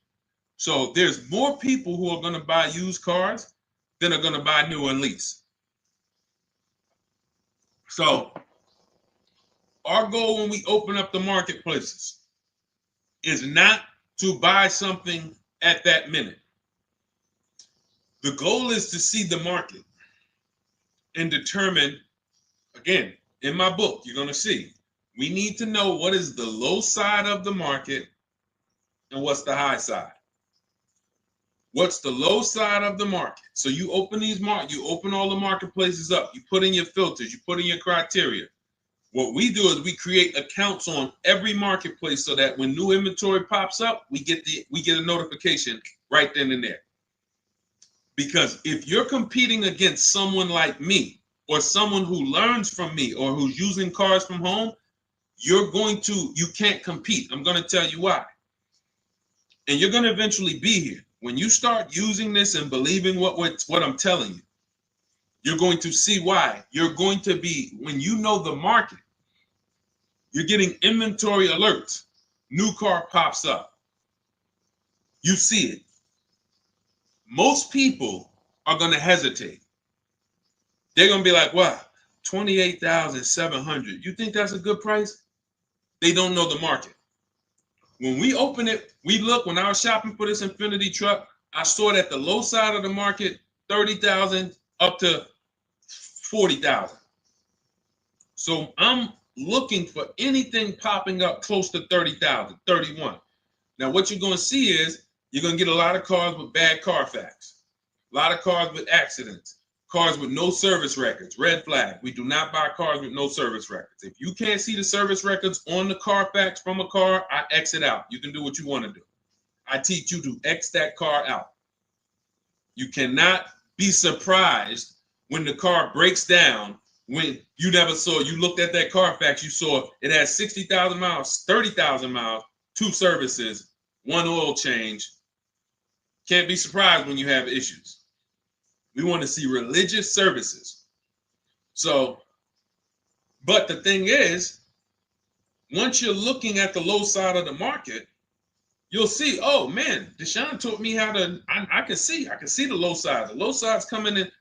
So there's more people who are going to buy used cars than are going to buy new and lease. So our goal when we open up the marketplaces is not to buy something at that minute. The goal is to see the market and determine, again, in my book, you're going to see, we need to know what is the low side of the market and what's the high side. What's the low side of the market? So you open you open all the marketplaces up. You put in your filters. You put in your criteria. What we do is we create accounts on every marketplace so that when new inventory pops up, we get a notification right then and there. Because if you're competing against someone like me or someone who learns from me or who's using cars from home, you can't compete. I'm going to tell you why. And you're going to eventually be here. When you start using this and believing what I'm telling you, you're going to see why. You're going to be, when you know the market, you're getting inventory alerts. New car pops up. You see it. Most people are going to hesitate. They're going to be like, wow, $28,700. You think that's a good price? They don't know the market. When we open it, we look, when I was shopping for this Infiniti truck, I saw it at the low side of the market, $30,000 up to $40,000. So I'm looking for anything popping up close to $30,000, $31,000. Now what you're going to see is you're going to get a lot of cars with bad Carfax, a lot of cars with accidents, cars with no service records, red flag. We do not buy cars with no service records. If you can't see the service records on the Carfax from a car, I exit out. You can do what you want to do. I teach you to X that car out. You cannot be surprised when the car breaks down when you looked at that Carfax, you saw it has 60,000 miles, 30,000 miles, 2 services, 1 oil change. Can't be surprised when you have issues. We want to see religious services. So, but the thing is, once you're looking at the low side of the market, you'll see, oh man, Deshone taught me how to, I can see the low side. The low side's coming in.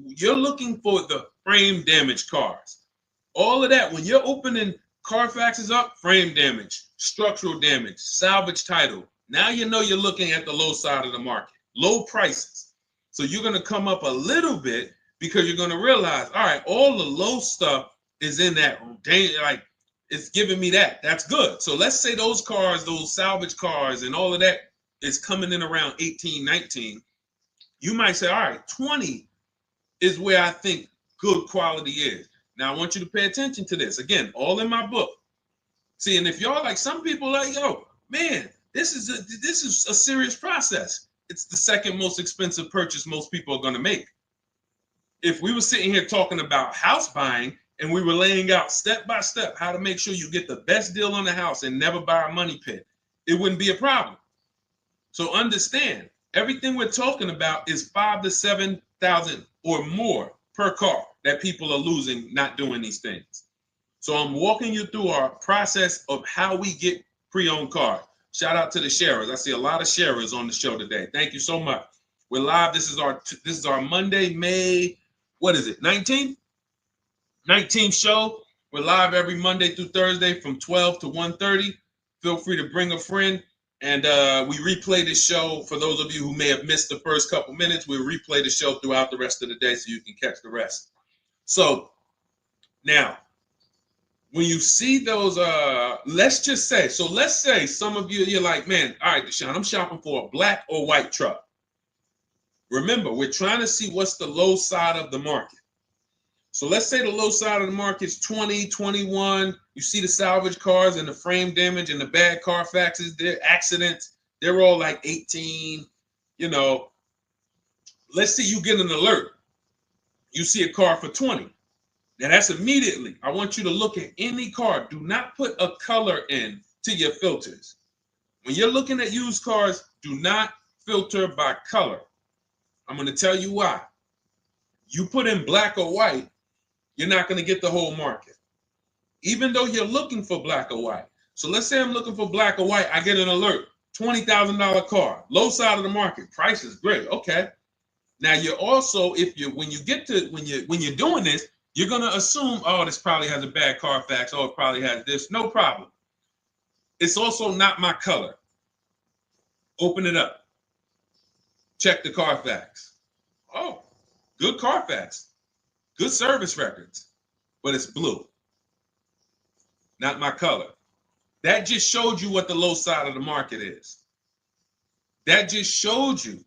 You're looking for the frame damage cars. All of that, when you're opening Carfaxes up, frame damage, structural damage, salvage title. Now you know you're looking at the low side of the market, low prices. So you're going to come up a little bit because you're going to realize, all right, all the low stuff is in that, like, it's giving me that. That's good. So let's say those cars, those salvage cars and all of that is coming in around 18, 19. You might say, all right, 20 is where I think good quality is. Now I want you to pay attention to this. Again, all in my book. See, and if y'all like, some people like, yo, man, this is a serious process. It's the second most expensive purchase most people are going to make. If we were sitting here talking about house buying and we were laying out step by step how to make sure you get the best deal on the house and never buy a money pit, it wouldn't be a problem. So understand, everything we're talking about is 5,000 to 7,000 or more per car that people are losing not doing these things. So I'm walking you through our process of how we get pre-owned cars. Shout out to the sharers. I see a lot of sharers on the show today. Thank you so much. We're live. This is our Monday, May, what is it, 19th? 19th show. We're live every Monday through Thursday from 12 to 1:30. Feel free to bring a friend. And we replay this show. For those of you who may have missed the first couple minutes, we'll replay the show throughout the rest of the day so you can catch the rest. So now, when you see those, let's say some of you, you're like, man, all right, Deshone, I'm shopping for a black or white truck. Remember, we're trying to see what's the low side of the market. So let's say the low side of the market is 20, 21. You see the salvage cars and the frame damage and the bad Carfaxes, their accidents, they're all like 18. You know, let's say you get an alert. You see a car for 20. Now that's immediately. I want you to look at any car. Do not put a color in to your filters. When you're looking at used cars, do not filter by color. I'm going to tell you why. You put in black or white, you're not going to get the whole market, even though you're looking for black or white. So let's say I'm looking for black or white. I get an alert, $20,000 car, low side of the market, price is great. Okay. Now you're also, when you're doing this, you're going to assume, oh, this probably has a bad Carfax. Oh, it probably has this. No problem. It's also not my color. Open it up. Check the Carfax. Oh, good Carfax. Good service records. But it's blue. Not my color. That just showed you what the low side of the market is. That just showed you.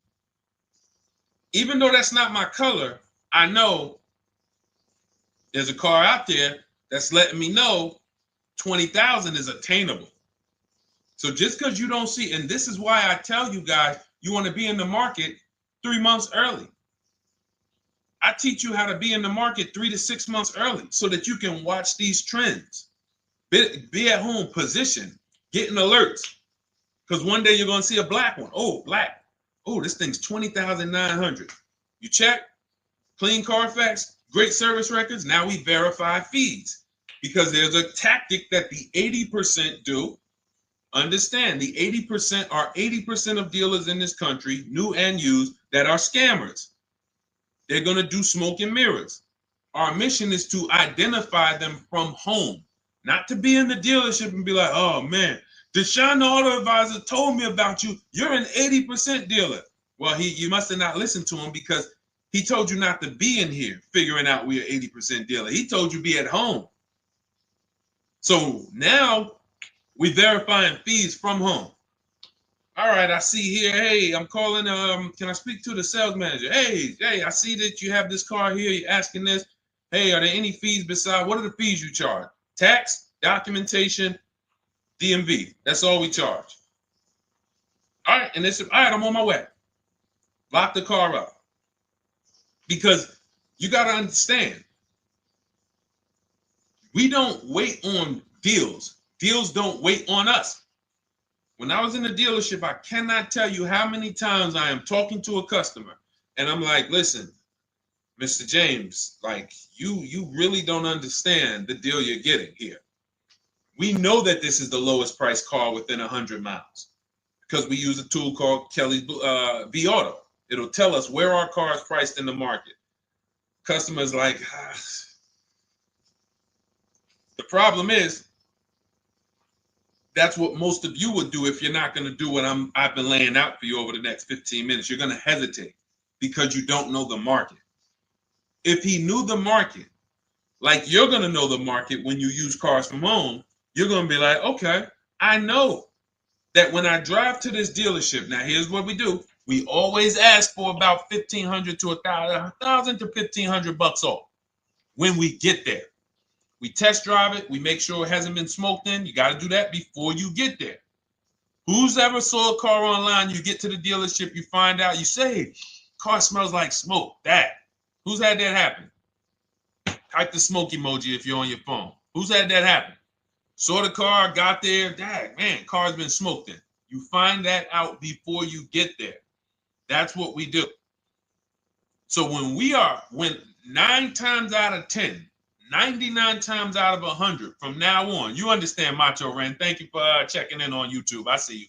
Even though that's not my color, I know there's a car out there that's letting me know 20,000 is attainable. So just because you don't see, and this is why I tell you guys, you want to be in the market 3 months early. I teach you how to be in the market 3 to 6 months early so that you can watch these trends. Be at home, position, getting alerts. Because one day you're going to see a black one. Oh, black. Oh, this thing's 20,900. You check, clean Carfax, great service records. Now we verify fees because there's a tactic that the 80% do. Understand, the 80% are 80% of dealers in this country, new and used, that are scammers. They're going to do smoke and mirrors. Our mission is to identify them from home, not to be in the dealership and be like, oh man, Deshone the Auto Advisor told me about you. You're an 80% dealer. Well, you must have not listened to him because he told you not to be in here figuring out we're 80% dealer. He told you be at home. So now we verifying fees from home. All right, I see here, hey, I'm calling, can I speak to the sales manager? Hey, I see that you have this car here, you're asking this. Hey, are there any fees besides, what are the fees you charge? Tax, documentation, DMV, that's all we charge. All right, and all right, I'm on my way. Lock the car up. Because you got to understand, we don't wait on deals. Deals don't wait on us. When I was in the dealership, I cannot tell you how many times I am talking to a customer and I'm like, listen, Mr. James, like you really don't understand the deal you're getting here. We know that this is the lowest price car within 100 miles because we use a tool called Kelly's V Auto. It'll tell us where our car is priced in the market. Customers like, The problem is, that's what most of you would do if you're not going to do what I've been laying out for you over the next 15 minutes. You're going to hesitate because you don't know the market. If he knew the market, like you're going to know the market when you use cars from home, you're going to be like, okay, I know that when I drive to this dealership, now here's what we do. We always ask for about $1,500 to $1,000 to $1,500 off when we get there. We test drive it. We make sure it hasn't been smoked in. You got to do that before you get there. Who's ever saw a car online? You get to the dealership, you find out, you say, car smells like smoke. Who's had that happen? Type the smoke emoji if you're on your phone. Who's had that happen? Saw the car, got there, man, car's been smoked in. You find that out before you get there. That's what we do. So when 9 times out of 10, 99 times out of 100 from now on, you understand, Macho Ren. Thank you for checking in on YouTube. I see you.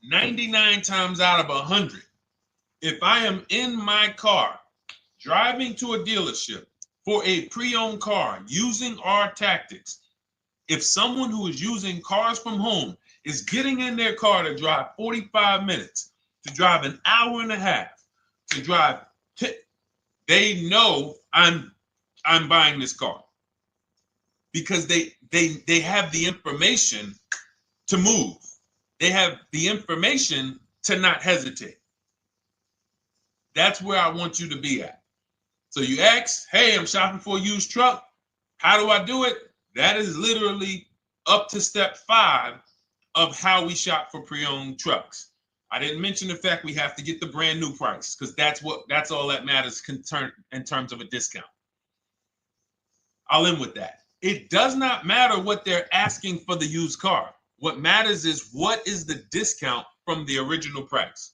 99 times out of 100, if I am in my car driving to a dealership for a pre-owned car using our tactics, if someone who is using cars from home is getting in their car to drive 45 minutes, to drive an hour and a half, to drive they know I'm buying this car because they have the information to move. They have the information to not hesitate. That's where I want you to be at. So you ask, hey, I'm shopping for a used truck. How do I do it? That is literally up to step 5 of how we shop for pre-owned trucks. I didn't mention the fact we have to get the brand new price because that's all that matters in terms of a discount. I'll end with that. It does not matter what they're asking for the used car. What matters is what is the discount from the original price.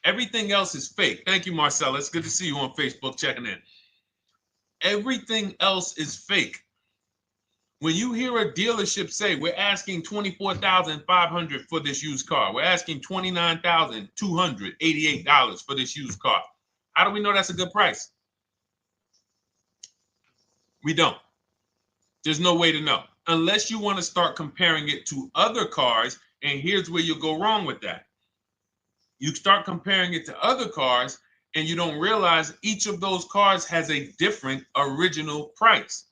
Everything else is fake. Thank you, Marcella. It's good to see you on Facebook checking in. Everything else is fake. When you hear a dealership say, we're asking $24,500 for this used car, we're asking $29,288 for this used car, how do we know that's a good price? We don't. There's no way to know unless you want to start comparing it to other cars. And here's where you'll go wrong with that. You start comparing it to other cars and you don't realize each of those cars has a different original price.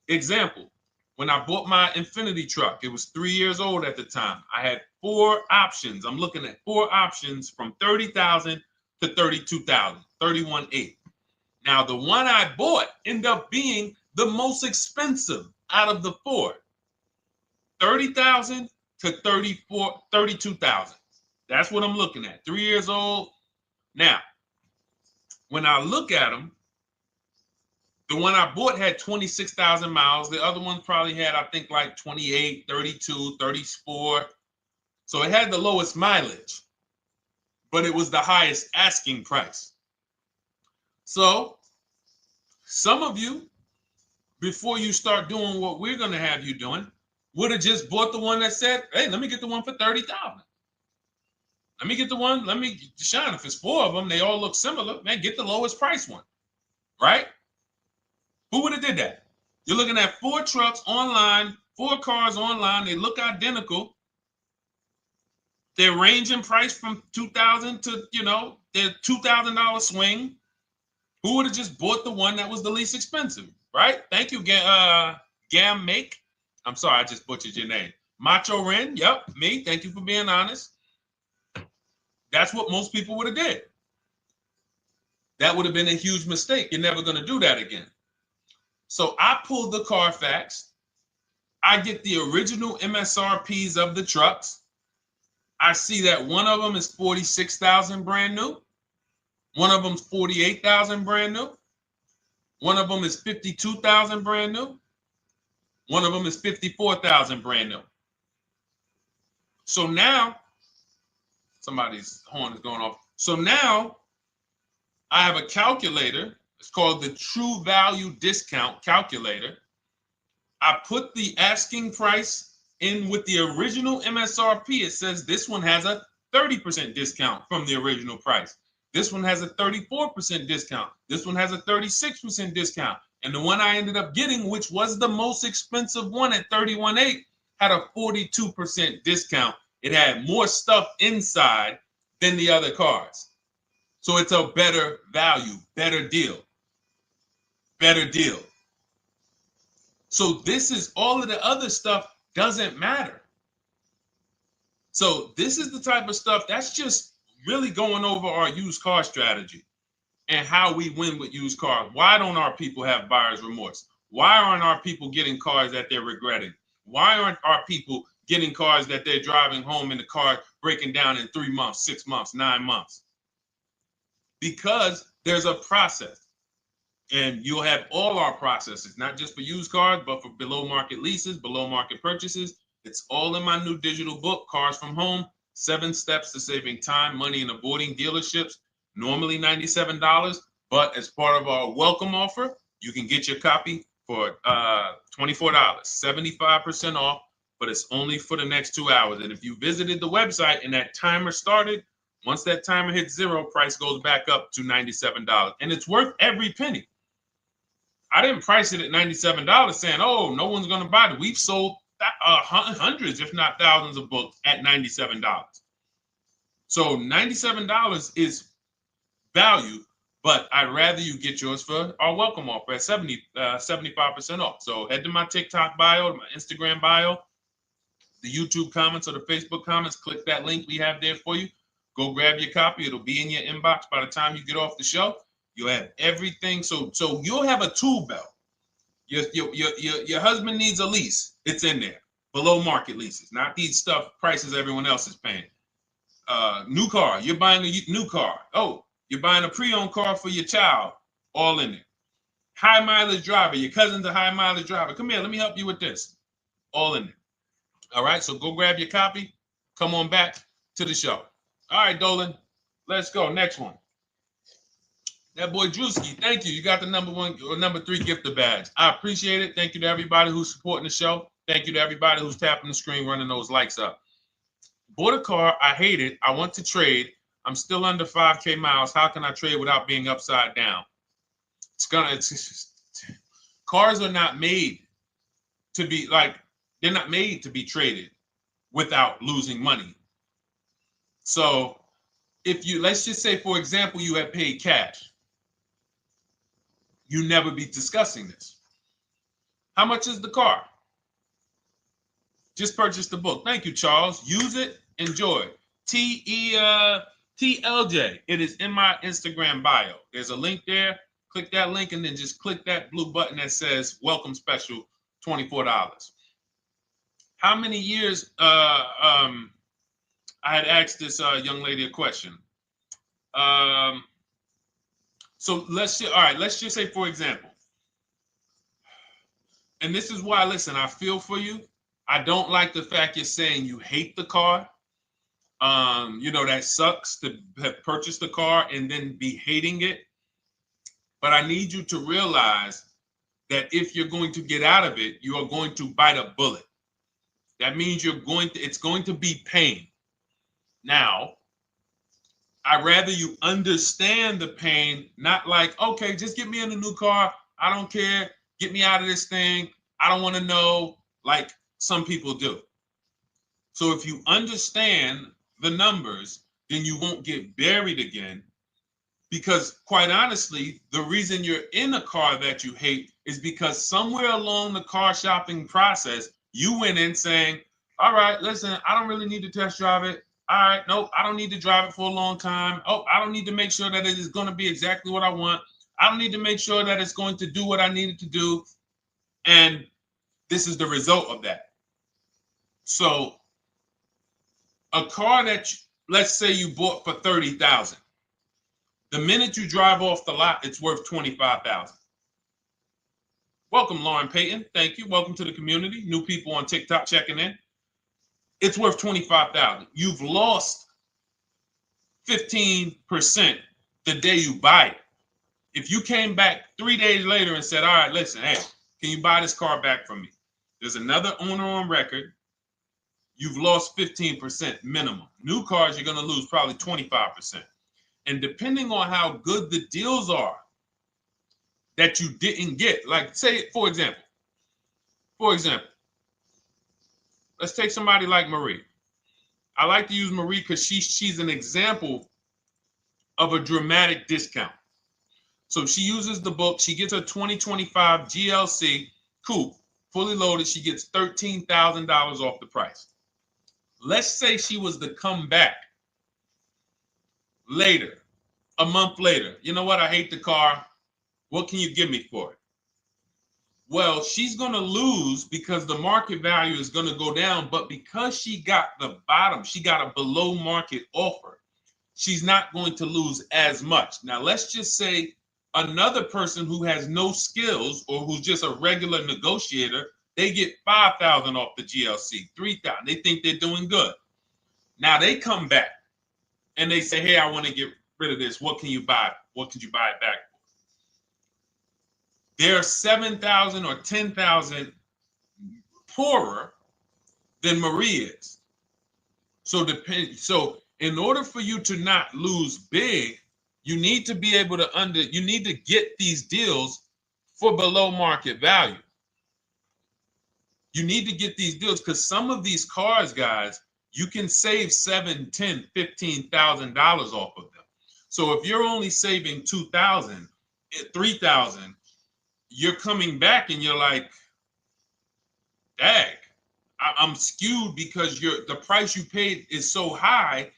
Example, when I bought my Infiniti truck, it was 3 years old at the time. I had 4 options. I'm looking at 4 options from $30,000 to $32,000, $31,800. Now, the one I bought ended up being the most expensive out of the 4. $30,000 to $32,000. That's what I'm looking at. 3 years old. Now, when I look at them, the one I bought had 26,000 miles. The other one probably had, I think, like 28, 32, 34. So it had the lowest mileage, but it was the highest asking price. So some of you, before you start doing what we're going to have you doing, would have just bought the one that said, hey, let me get the one for $30,000. Let me get the one, Deshone, if it's 4 of them, they all look similar, man, get the lowest price one, right? Who would have did that? You're looking at 4 trucks online, 4 cars online, they look identical. They range in price from $2,000 to, their $2,000 swing. Who would have just bought the one that was the least expensive, right? Thank you, Gam Make. I'm sorry, I just butchered your name. Macho Ren, yep, me. Thank you for being honest. That's what most people would have did. That would have been a huge mistake. You're never going to do that again. So I pulled the Carfax. I get the original MSRPs of the trucks. I see that one of them is $46,000 brand new. One of them's $48,000 brand new. One of them is $52,000 brand new. One of them is $54,000 brand new. So now, somebody's horn is going off. So now I have a calculator. It's called the True Value Discount Calculator. I put the asking price in with the original MSRP. It says this one has a 30% discount from the original price. This one has a 34% discount. This one has a 36% discount. And the one I ended up getting, which was the most expensive one at $31,800, had a 42% discount. It had more stuff inside than the other cars. So it's a better value, better deal. Better deal. So this is all of the other stuff doesn't matter. So this is the type of stuff that's just really going over our used car strategy and how we win with used cars. Why don't our people have buyer's remorse? Why aren't our people getting cars that they're regretting? Why aren't our people getting cars that they're driving home and the car breaking down in 3 months, 6 months, 9 months? Because there's a process. And you'll have all our processes, not just for used cars, but for below market leases, below market purchases. It's all in my new digital book, Cars from Home, 7 Steps to Saving Time, Money, and Avoiding Dealerships. Normally $97, but as part of our welcome offer, you can get your copy for $24, 75% off, but it's only for the next 2 hours. And if you visited the website and that timer started, once that timer hits 0, price goes back up to $97. And it's worth every penny. I didn't price it at $97 saying, oh, no one's going to buy it. We've sold hundreds, if not thousands of books at $97. So $97 is value, But I'd rather you get yours for our welcome offer at 75% off. So head to my TikTok bio, my Instagram bio, the YouTube comments or the Facebook comments. Click that link we have there for you. Go grab your copy. It'll be in your inbox by the time you get off the show. You'll have everything. So you'll have a tool belt. Your husband needs a lease. It's in there. Below market leases, not these stuff prices everyone else is paying. New car. You're buying a new car. Oh, you're buying a pre-owned car for your child. All in there. High mileage driver. Your cousin's a high mileage driver. Come here. Let me help you with this. All in there. All right. So go grab your copy. Come on back to the show. All right, Dolan. Let's go. Next one. That boy Drewski, thank you. You got the number 1 or number 3 gifter badge. I appreciate it. Thank you to everybody who's supporting the show. Thank you to everybody who's tapping the screen, running those likes up. Bought a car. I hate it. I want to trade. I'm still under 5K miles. How can I trade without being upside down? Cars are not made to be they're not made to be traded without losing money. So let's just say, for example, you had paid cash. You never be discussing this. How much is the car? Just purchase the book. Thank you, Charles. Use it. Enjoy. TLJ. It is in my Instagram bio. There's a link there. Click that link and then just click that blue button that says welcome special, $24. How many years? I had asked this young lady a question. So let's just say, for example, and this is why, listen, I feel for you. I don't like the fact you're saying you hate the car. That sucks to have purchased the car and then be hating it. But I need you to realize that if you're going to get out of it, you are going to bite a bullet. That means it's going to be pain. Now, I'd rather you understand the pain, not like, okay, just get me in a new car. I don't care. Get me out of this thing. I don't want to know, like some people do. So if you understand the numbers, then you won't get buried again. Because quite honestly, the reason you're in a car that you hate is because somewhere along the car shopping process, you went in saying, all right, listen, I don't really need to test drive it. All right, nope, I don't need to drive it for a long time. Oh, I don't need to make sure that it is going to be exactly what I want. I don't need to make sure that it's going to do what I need it to do. And this is the result of that. So a car that, let's say you bought for $30,000. The minute you drive off the lot, it's worth $25,000. Welcome, Lauren Payton. Thank you. Welcome to the community. New people on TikTok checking in. It's worth $25,000. You've lost 15% the day you buy it. If you came back 3 days later and said, all right, listen, hey, can you buy this car back from me? There's another owner on record. You've lost 15% minimum. New cars, you're going to lose probably 25%. And depending on how good the deals are that you didn't get, like say, for example, let's take somebody like Marie. I like to use Marie because she's an example of a dramatic discount. So she uses the book. She gets her 2025 GLC coupe, fully loaded. She gets $13,000 off the price. Let's say she was to come back later, a month later. You know what? I hate the car. What can you give me for it? Well, she's going to lose because the market value is going to go down. But because she got the bottom, she got a below market offer, she's not going to lose as much. Now, let's just say another person who has no skills or who's just a regular negotiator, they get $5,000 off the GLC, $3,000. They think they're doing good. Now they come back and they say, hey, I want to get rid of this. What can you buy? What could you buy it back for? They're 7,000 or 10,000 poorer than Marie is. So in order for you to not lose big, you need to be able to you need to get these deals for below market value. You need to get these deals because some of these cars, guys, you can save $7,000, $10,000, $15,000 off of them. So if you're only saving 2,000, 3,000, you're coming back and you're like, dag, I'm skewed because the price you paid is so high.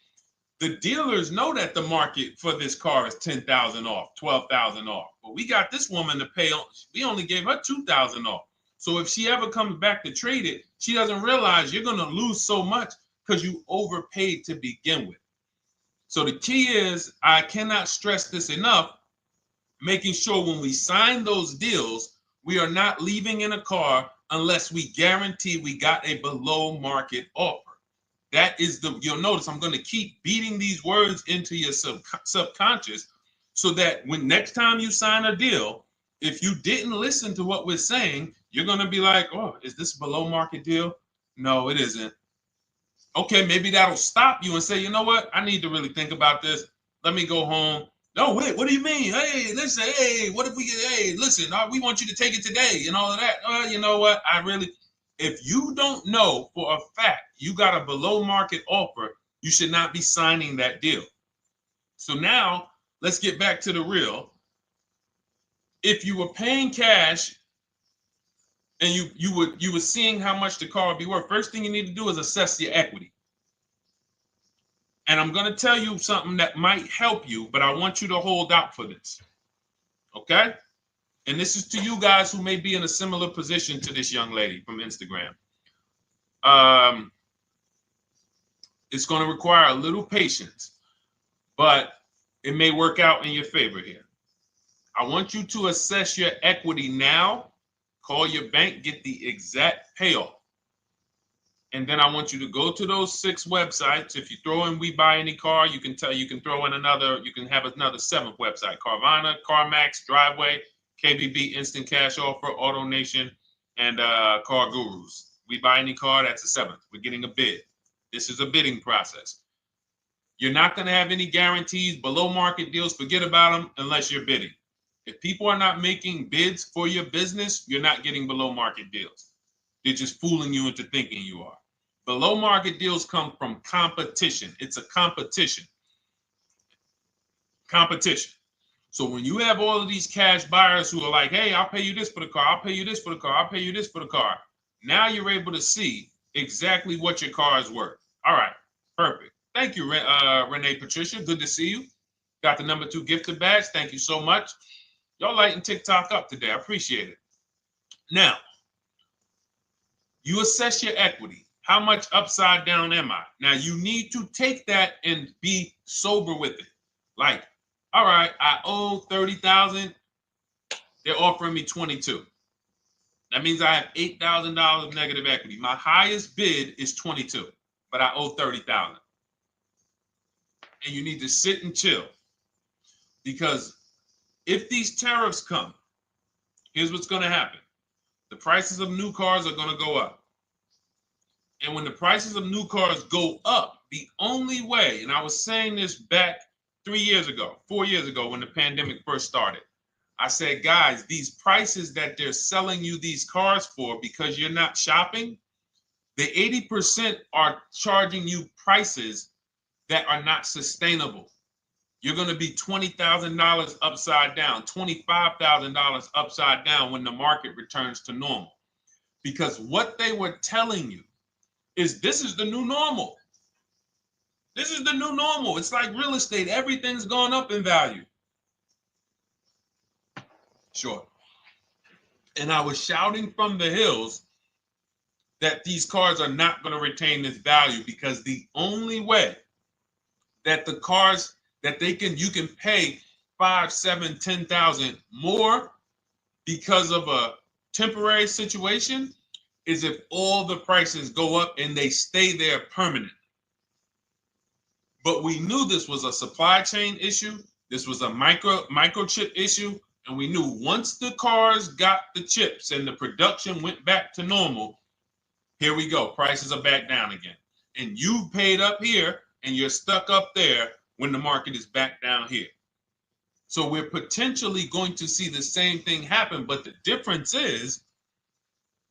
The dealers know that the market for this car is 10,000 off, 12,000 off. But we got this woman to pay, we only gave her 2,000 off. So if she ever comes back to trade it, she doesn't realize you're going to lose so much because you overpaid to begin with. So the key is, I cannot stress this enough, making sure when we sign those deals, we are not leaving in a car unless we guarantee we got a below market offer. That is you'll notice I'm going to keep beating these words into your subconscious so that when next time you sign a deal, if you didn't listen to what we're saying, you're going to be like, oh, is this a below market deal? No, it isn't. Okay, maybe that'll stop you and say, you know what? I need to really think about this. Let me go home. No, wait, what do you mean? Hey, listen, hey, what if we get, hey, listen, we want you to take it today and all of that. You know what? If you don't know for a fact you got a below market offer, you should not be signing that deal. So now let's get back to the real. If you were paying cash and you were seeing how much the car would be worth, first thing you need to do is assess your equity. And I'm going to tell you something that might help you, but I want you to hold out for this. Okay? And this is to you guys who may be in a similar position to this young lady from Instagram. It's going to require a little patience, but it may work out in your favor here. I want you to assess your equity now, call your bank, get the exact payoff. And then I want you to go to those 6 websites. If you throw in We Buy Any Car, you can throw in you can have another 7th website: Carvana, CarMax, Driveway, KBB, Instant Cash Offer, AutoNation, and Car Gurus. We Buy Any Car, that's the 7th. We're getting a bid. This is a bidding process. You're not going to have any guarantees, below market deals, forget about them unless you're bidding. If people are not making bids for your business, you're not getting below market deals. They're just fooling you into thinking you are. Below market deals come from competition. It's a competition. Competition. So when you have all of these cash buyers who are like, hey, I'll pay you this for the car, I'll pay you this for the car, I'll pay you this for the car. Now you're able to see exactly what your car is worth. All right, perfect. Thank you, Renee Patricia. Good to see you. Got the number 2 gifted badge. Thank you so much. Y'all lighting TikTok up today. I appreciate it. Now, you assess your equity. How much upside down am I? Now, you need to take that and be sober with it. Like, all right, I owe 30,000. They're offering me 22. That means I have $8,000 of negative equity. My highest bid is 22, but I owe 30,000. And you need to sit and chill, because if these tariffs come, here's what's going to happen. The prices of new cars are going to go up. And when the prices of new cars go up, the only way, and I was saying this back 4 years ago, when the pandemic first started, I said, guys, these prices that they're selling you these cars for because you're not shopping, the 80% are charging you prices that are not sustainable. You're going to be $20,000 upside down, $25,000 upside down when the market returns to normal. Because what they were telling you is this is the new normal. This is the new normal. It's like real estate. Everything's gone up in value. Sure. And I was shouting from the hills that these cars are not going to retain this value, because the only way that the cars that you can pay 5, 7, 10,000 more because of a temporary situation is if all the prices go up and they stay there permanently. But we knew this was a supply chain issue. This was a microchip issue. And we knew once the cars got the chips and the production went back to normal, here we go. Prices are back down again. And you paid up here and you're stuck up there when the market is back down here. So we're potentially going to see the same thing happen, but the difference is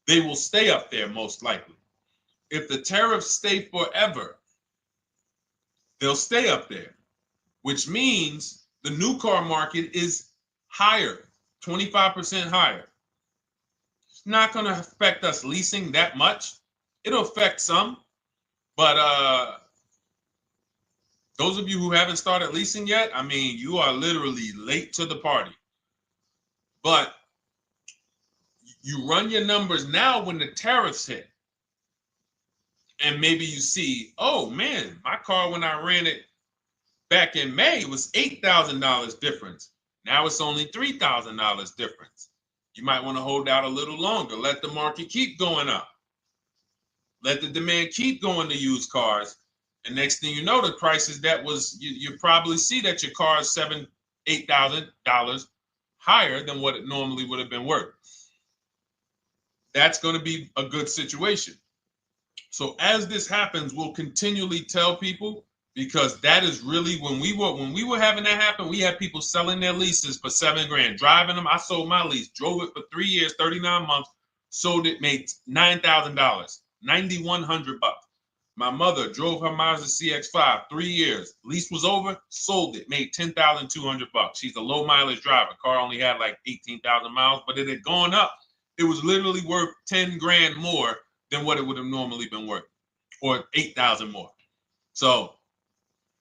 they will stay up there most likely. If the tariffs stay forever, they'll stay up there. which means the new car market is higher, 25% higher. It's not going to affect us leasing that much. It'll affect some, but those of you who haven't started leasing yet, I mean, you are literally late to the party. But you run your numbers now when the tariffs hit. And maybe you see, oh man, my car when I ran it back in May was $8,000 difference. Now it's only $3,000 difference. You might want to hold out a little longer. Let the market keep going up. Let the demand keep going to used cars. And next thing you know, the prices that was, you probably see that your car is $7,000, $8,000 higher than what it normally would have been worth. That's going to be a good situation. So as this happens, we'll continually tell people, because that is really when we were having that happen, we had people selling their leases for $7,000, driving them. I sold my lease, drove it for 3 years, 39 months, sold it, made $9,000, $9,100. My mother drove her Mazda CX-5, 3 years, lease was over, sold it, made $10,200. She's a low mileage driver. Car only had like 18,000 miles, but it had gone up. It was literally worth $10,000 more than what it would have normally been worth, or 8,000 more. So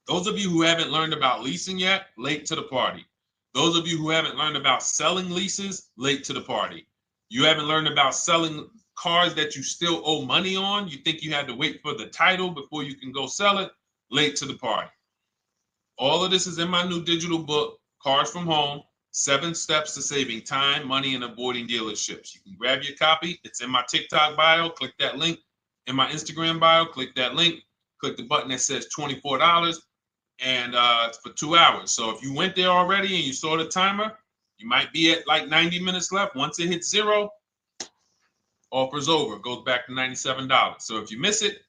those of you who haven't learned about leasing yet, late to the party. Those of you who haven't learned about selling leases, late to the party. You haven't learned about selling cars that you still owe money on. You think you had to wait for the title before you can go sell it, late to the party. All of this is in my new digital book, Cars from Home, 7 Steps to Saving Time, Money, and Avoiding Dealerships. You can grab your copy. It's in my TikTok bio. Click that link. In my Instagram bio, click that link. Click the button that says $24, and it's for 2 hours. So if you went there already and you saw the timer, you might be at like 90 minutes left. Once it hits 0, offer's over. It goes back to $97. So if you miss it,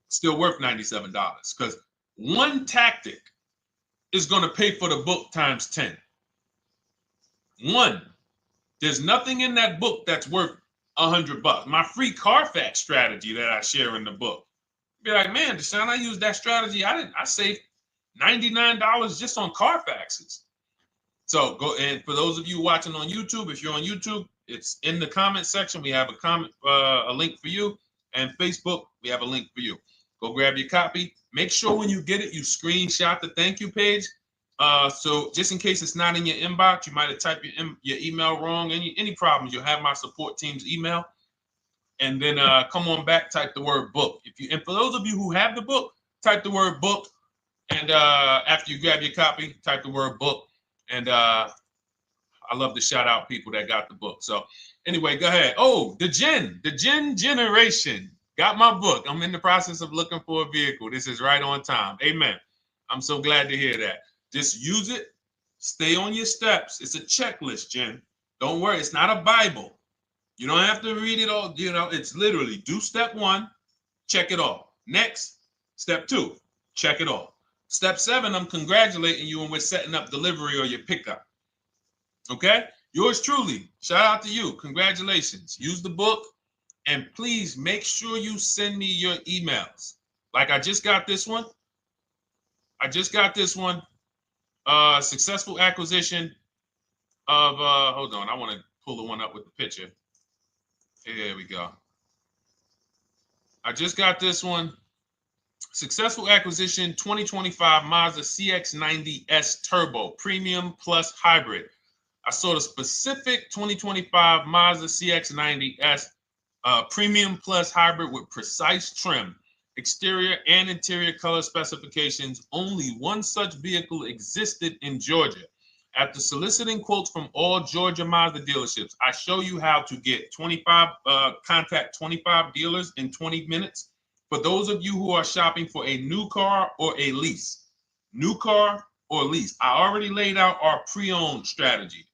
it's still worth $97, because one tactic is going to pay for the book times 10. One, there's nothing in that book that's worth $100. My free Carfax strategy that I share in the book. Be like, man, Deshone, I used that strategy. I saved $99 just on Carfaxes. So go, and for those of you watching on YouTube, if you're on YouTube, it's in the comment section. We have a link for you, and Facebook, we have a link for you. Go grab your copy. Make sure when you get it, you screenshot the thank you page. So just in case it's not in your inbox, you might have typed your email wrong. Any problems, you'll have my support team's email. And then come on back, type the word book. And for those of you who have the book, type the word book. And after you grab your copy, type the word book. And I love to shout out people that got the book. So anyway, go ahead. Oh, the Gen Generation got my book. I'm in the process of looking for a vehicle. This is right on time. Amen. I'm so glad to hear that. Just use it. Stay on your steps. It's a checklist, Jen. Don't worry. It's not a Bible. You don't have to read it all. You know, it's literally do step 1, check it off. Next, step 2, check it off. Step 7, I'm congratulating you and we're setting up delivery or your pickup. Okay? Yours truly. Shout out to you. Congratulations. Use the book, and please make sure you send me your emails. Like I just got this one. Successful acquisition of, hold on. I want to pull the one up with the picture. There we go. I just got this one. Successful acquisition 2025 Mazda CX-90S Turbo Premium Plus Hybrid. I saw the specific 2025 Mazda CX-90S Premium Plus Hybrid with precise trim, exterior and interior color specifications. Only one such vehicle existed in Georgia. After soliciting quotes from all Georgia Mazda dealerships, I show you how to get contact 25 dealers in 20 minutes. For those of you who are shopping for a new car or a lease, new car or lease, I already laid out our pre-owned strategy.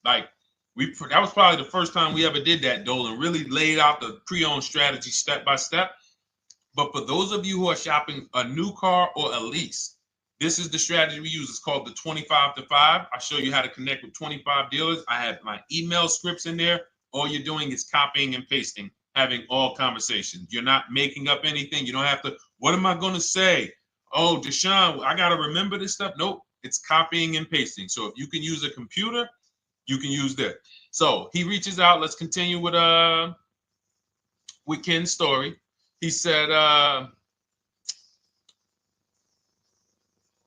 Like that was probably the first time we ever did that, Dolan, really laid out the pre-owned strategy step by step. But for those of you who are shopping a new car or a lease, this is the strategy we use. It's called the 25 to 5. I show you how to connect with 25 dealers. I have my email scripts in there. All you're doing is copying and pasting, having all conversations. You're not making up anything. You don't have to, what am I going to say? Oh, Deshone, I got to remember this stuff. Nope, it's copying and pasting. So if you can use a computer, you can use that. So he reaches out. Let's continue with Ken's story. He said,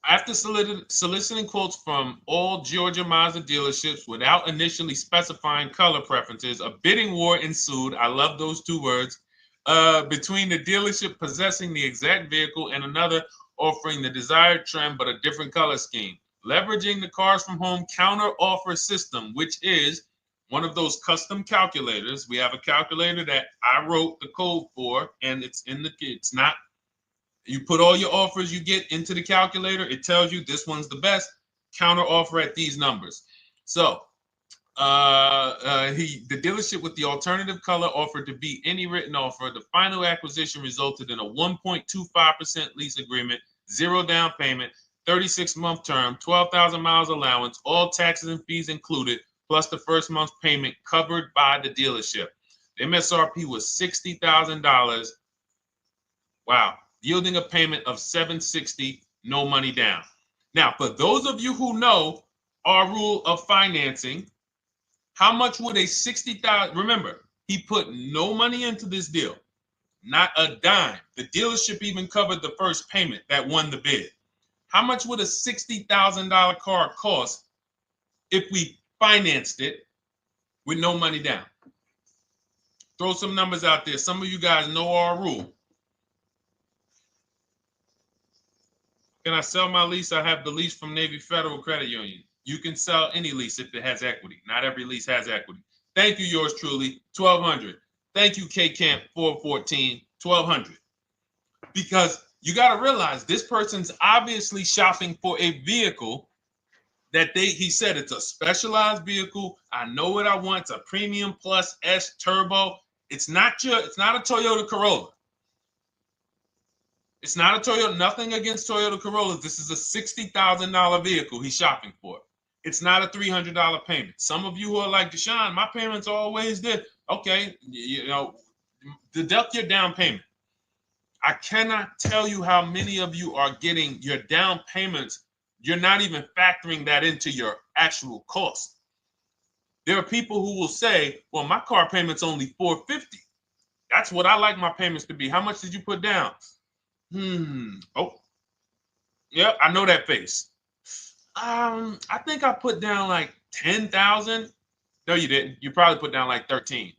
after soliciting quotes from all Georgia Mazda dealerships without initially specifying color preferences, a bidding war ensued. I love those two words. Between the dealership possessing the exact vehicle and another offering the desired trim but a different color scheme. Leveraging the Cars from Home counter offer system, which is one of those custom calculators. We have a calculator that I wrote the code for, and it's not. You put all your offers you get into the calculator. It tells you this one's the best. Counter offer at these numbers. So the dealership with the alternative color offered to beat any written offer. The final acquisition resulted in a 1.25% lease agreement, 0 down payment, 36-month term, 12,000 miles allowance, all taxes and fees included, plus the first month's payment covered by the dealership. The MSRP was $60,000. Wow. Yielding a payment of $760, no money down. Now, for those of you who know our rule of financing, how much would a $60,000? Remember, he put no money into this deal, not a dime. The dealership even covered the first payment that won the bid. How much would a $60,000 car cost if we financed it with no money down? Throw some numbers out there. Some of you guys know our rule. Can I sell my lease? I have the lease from Navy Federal Credit Union. You can sell any lease if it has equity. Not every lease has equity. Thank you, yours truly, 1200. Thank you, K Camp 414, 1200. Because you got to realize this person's obviously shopping for a vehicle that he said it's a specialized vehicle. I know what I want. It's a premium plus S turbo. It's not a Toyota Corolla. It's not a Toyota, nothing against Toyota Corollas. This is a $60,000 vehicle he's shopping for. It's not a $300 payment. Some of you who are like, Deshone, my payments are always there. Okay, deduct your down payment. I cannot tell you how many of you are getting your down payments. You're not even factoring that into your actual cost. There are people who will say, well, my car payment's only $450. That's what I like my payments to be. How much did you put down? Oh, yep, I know that face. I think I put down like 10,000. No, you didn't. You probably put down like 13.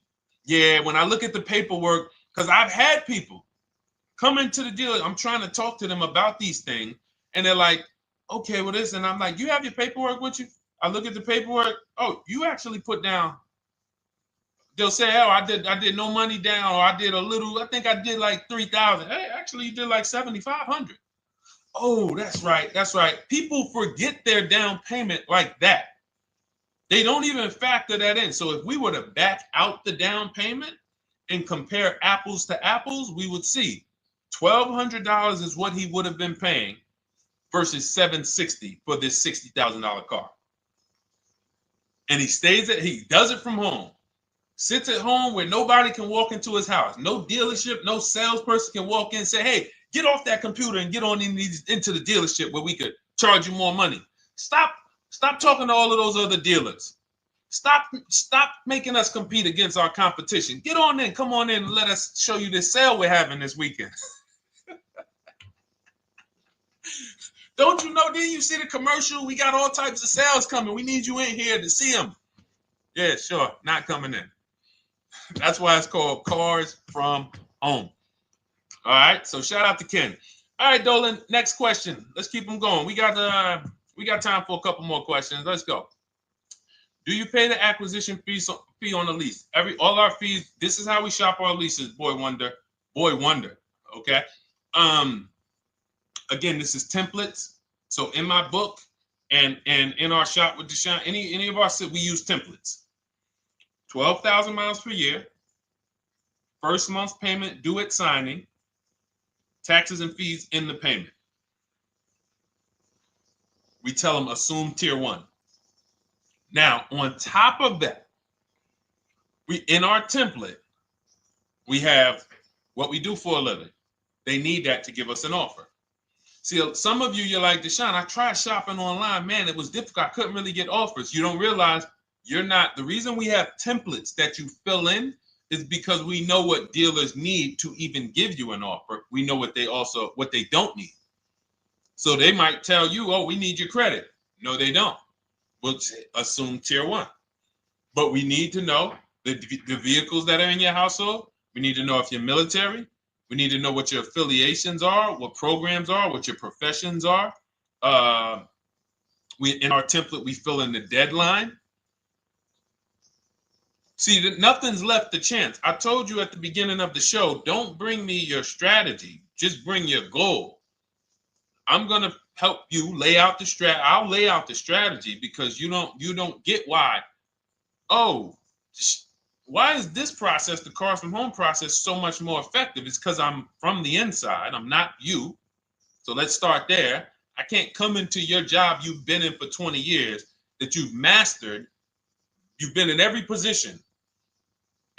Yeah, when I look at the paperwork, because I've had people come into the dealer. I'm trying to talk to them about these things, and they're like, okay, well, this, and I'm like, you have your paperwork with you? I look at the paperwork. Oh, you actually put down. They'll say, oh, I did no money down, or I did a little, I think I did like 3,000. Hey, actually you did like 7,500. Oh, that's right. People forget their down payment like that. They don't even factor that in. So if we were to back out the down payment and compare apples to apples, we would see $1,200 is what he would have been paying versus $760 for this $60,000 car. And he does it from home. Sits at home where nobody can walk into his house. No dealership, no salesperson can walk in and say, hey, get off that computer and get on into the dealership where we could charge you more money. Stop talking to all of those other dealers. Stop making us compete against our competition. Get on in, come on in and let us show you this sale we're having this weekend. Don't you know, didn't you see the commercial? We got all types of sales coming. We need you in here to see them. Yeah, sure, not coming in. That's why it's called Cars from Home. All right, so shout out to Ken. All right, Dolan, next question. Let's keep them going. We got time for a couple more questions. Let's go. Do you pay the acquisition fee on the lease? All our fees. This is how we shop our leases. Boy wonder. Okay. Again, this is templates. So in my book and in our shop with Deshone, any of our we use templates. 12,000 miles per year. First month's payment due at signing. Taxes and fees in the payment. We tell them assume tier 1. Now, on top of that, in our template, we have what we do for a living. They need that to give us an offer. See, some of you, you're like, Deshone, I tried shopping online. Man, it was difficult. I couldn't really get offers. You don't realize you're not. The reason we have templates that you fill in is because we know what dealers need to even give you an offer. We know what they don't need. So they might tell you, oh, we need your credit. No, they don't. We'll assume tier 1. But we need to know the vehicles that are in your household. We need to know if you're military. We need to know what your affiliations are, what programs are, what your professions are. In our template, we fill in the deadline. See, nothing's left to chance. I told you at the beginning of the show, don't bring me your strategy. Just bring your goal. I'm going to help you lay out the I'll lay out the strategy because you don't get why. Oh, why is this process, the Cars from Home process, so much more effective? It's because I'm from the inside. I'm not you. So let's start there. I can't come into your job you've been in for 20 years, that you've mastered. You've been in every position.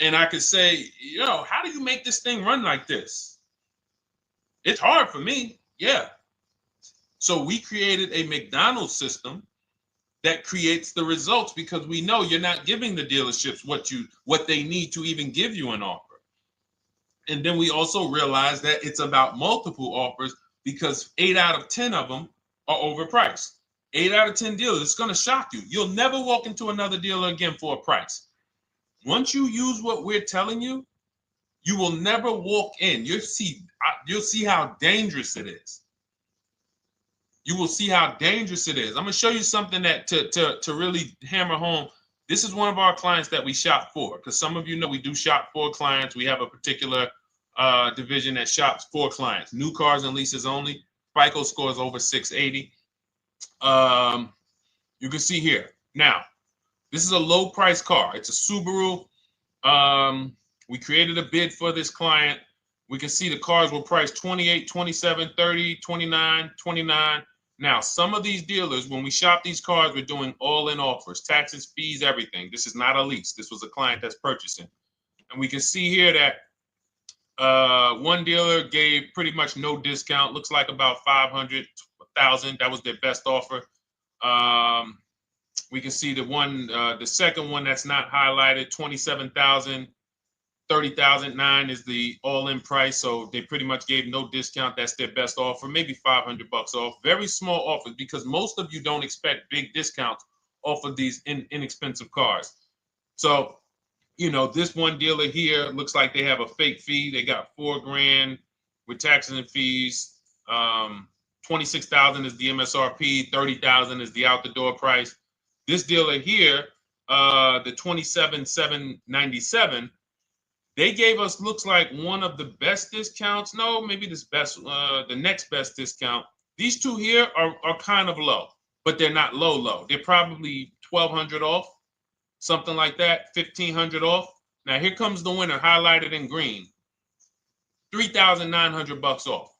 And I could say, how do you make this thing run like this? It's hard for me. Yeah. So we created a McDonald's system that creates the results because we know you're not giving the dealerships what they need to even give you an offer. And then we also realize that it's about multiple offers because 8 out of 10 of them are overpriced. 8 out of 10 dealers, it's going to shock you. You'll never walk into another dealer again for a price. Once you use what we're telling you, you will never walk in. You'll see how dangerous it is. You will see how dangerous it is. I'm going to show you something that to really hammer home. This is one of our clients that we shop for, because some of you know we do shop for clients. We have a particular division that shops for clients. New cars and leases only. FICO score is over 680. You can see here. Now, this is a low price car. It's a Subaru. We created a bid for this client. We can see the cars were priced 28, 27, 30, 29, 29. Now, some of these dealers, when we shop these cars, we're doing all-in offers, taxes, fees, everything. This is not a lease. This was a client that's purchasing. And we can see here that one dealer gave pretty much no discount. Looks like about 500, 1,000. That was their best offer. We can see the second one that's not highlighted, 27,000. 30,009 is the all-in price, so they pretty much gave no discount. That's their best offer, maybe $500 off. Very small offers because most of you don't expect big discounts off of these inexpensive cars. So, this one dealer here looks like they have a fake fee. They got $4,000 with taxes and fees. 26,000 is the MSRP. 30,000 is the out the door price. This dealer here, the 27,797. They gave us, looks like, one of the best discounts. No, maybe the next best discount. These two here are kind of low, but they're not low. They're probably 1,200 off, something like that, 1,500 off. Now here comes the winner, highlighted in green, 3,900 off.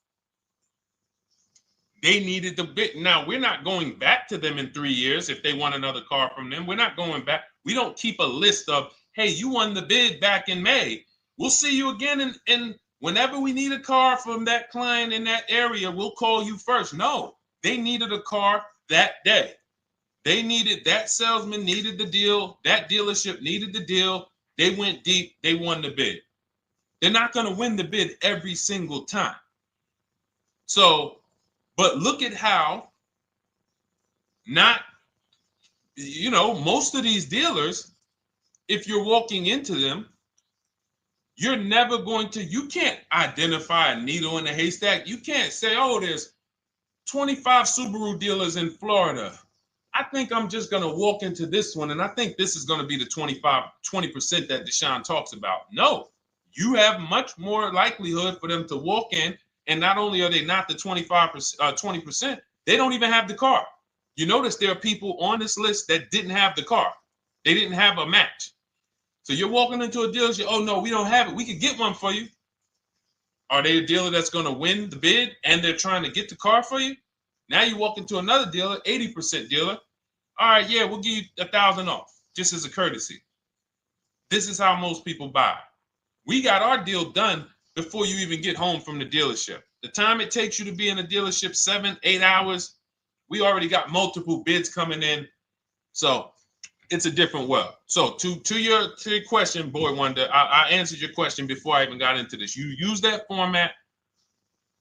They needed the bid. Now we're not going back to them in 3 years if they want another car from them. We're not going back. We don't keep a list of, hey, you won the bid back in May. We'll see you again. And whenever we need a car from that client in that area, we'll call you first. No, they needed a car that day. That salesman needed the deal. That dealership needed the deal. They went deep. They won the bid. They're not going to win the bid every single time. So, but look at how most of these dealers, if you're walking into them, you can't identify a needle in a haystack. You can't say, oh, there's 25 Subaru dealers in Florida. I think I'm just going to walk into this one, and I think this is going to be the 20% that Deshone talks about. No, you have much more likelihood for them to walk in, and not only are they not the 20%, they don't even have the car. You notice there are people on this list that didn't have the car. They didn't have a match. So you're walking into a dealership, oh, no, we don't have it. We could get one for you. Are they a dealer that's going to win the bid and they're trying to get the car for you? Now you walk into another dealer, 80% dealer. All right, yeah, we'll give you 1,000 off, just as a courtesy. This is how most people buy. We got our deal done before you even get home from the dealership. The time it takes you to be in a dealership, 7-8 hours, we already got multiple bids coming in. So it's a different world. So to your question, Boy Wonder, I answered your question before I even got into this. You use that format,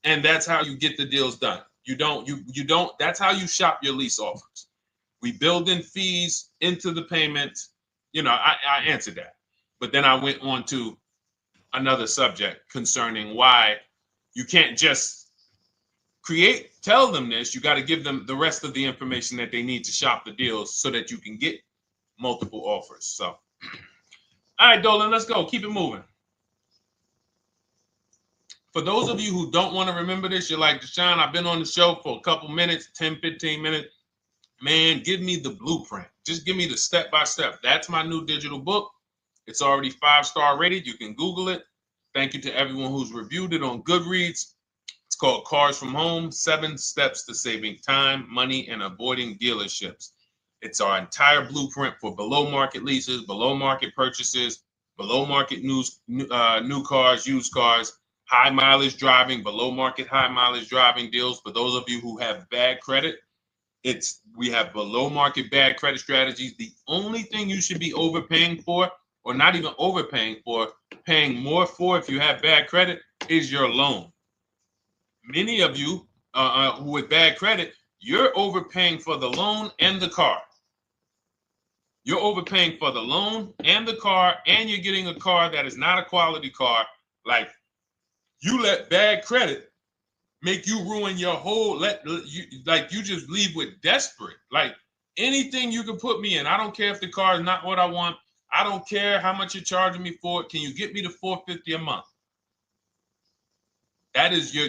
and that's how you get the deals done. You don't, that's how you shop your lease offers. We build in fees into the payments. You know, I answered that. But then I went on to another subject concerning why you can't just tell them this. You got to give them the rest of the information that they need to shop the deals so that you can get multiple offers. So, all right, Dolan, let's go. Keep it moving. For those of you who don't want to remember this, you're like, Deshone, I've been on the show for a couple minutes, 10, 15 minutes. Man, give me the blueprint. Just give me the step-by-step. That's my new digital book. It's already 5-star rated. You can Google it. Thank you to everyone who's reviewed it on Goodreads. It's called Cars from Home, 7 Steps to Saving Time, Money, and Avoiding Dealerships. It's our entire blueprint for below market leases, below market purchases, below market new cars, used cars, high mileage driving, below market high mileage driving deals. For those of you who have bad credit, we have below market bad credit strategies. The only thing you should be overpaying for, or not even overpaying for, paying more for if you have bad credit, is your loan. Many of you with bad credit, you're overpaying for the loan and the car. You're overpaying for the loan and the car, and you're getting a car that is not a quality car. Like, you let bad credit make you ruin your whole, you just leave with desperate. Like, anything you can put me in. I don't care if the car is not what I want. I don't care how much you're charging me for it. Can you get me to $450 a month? That is you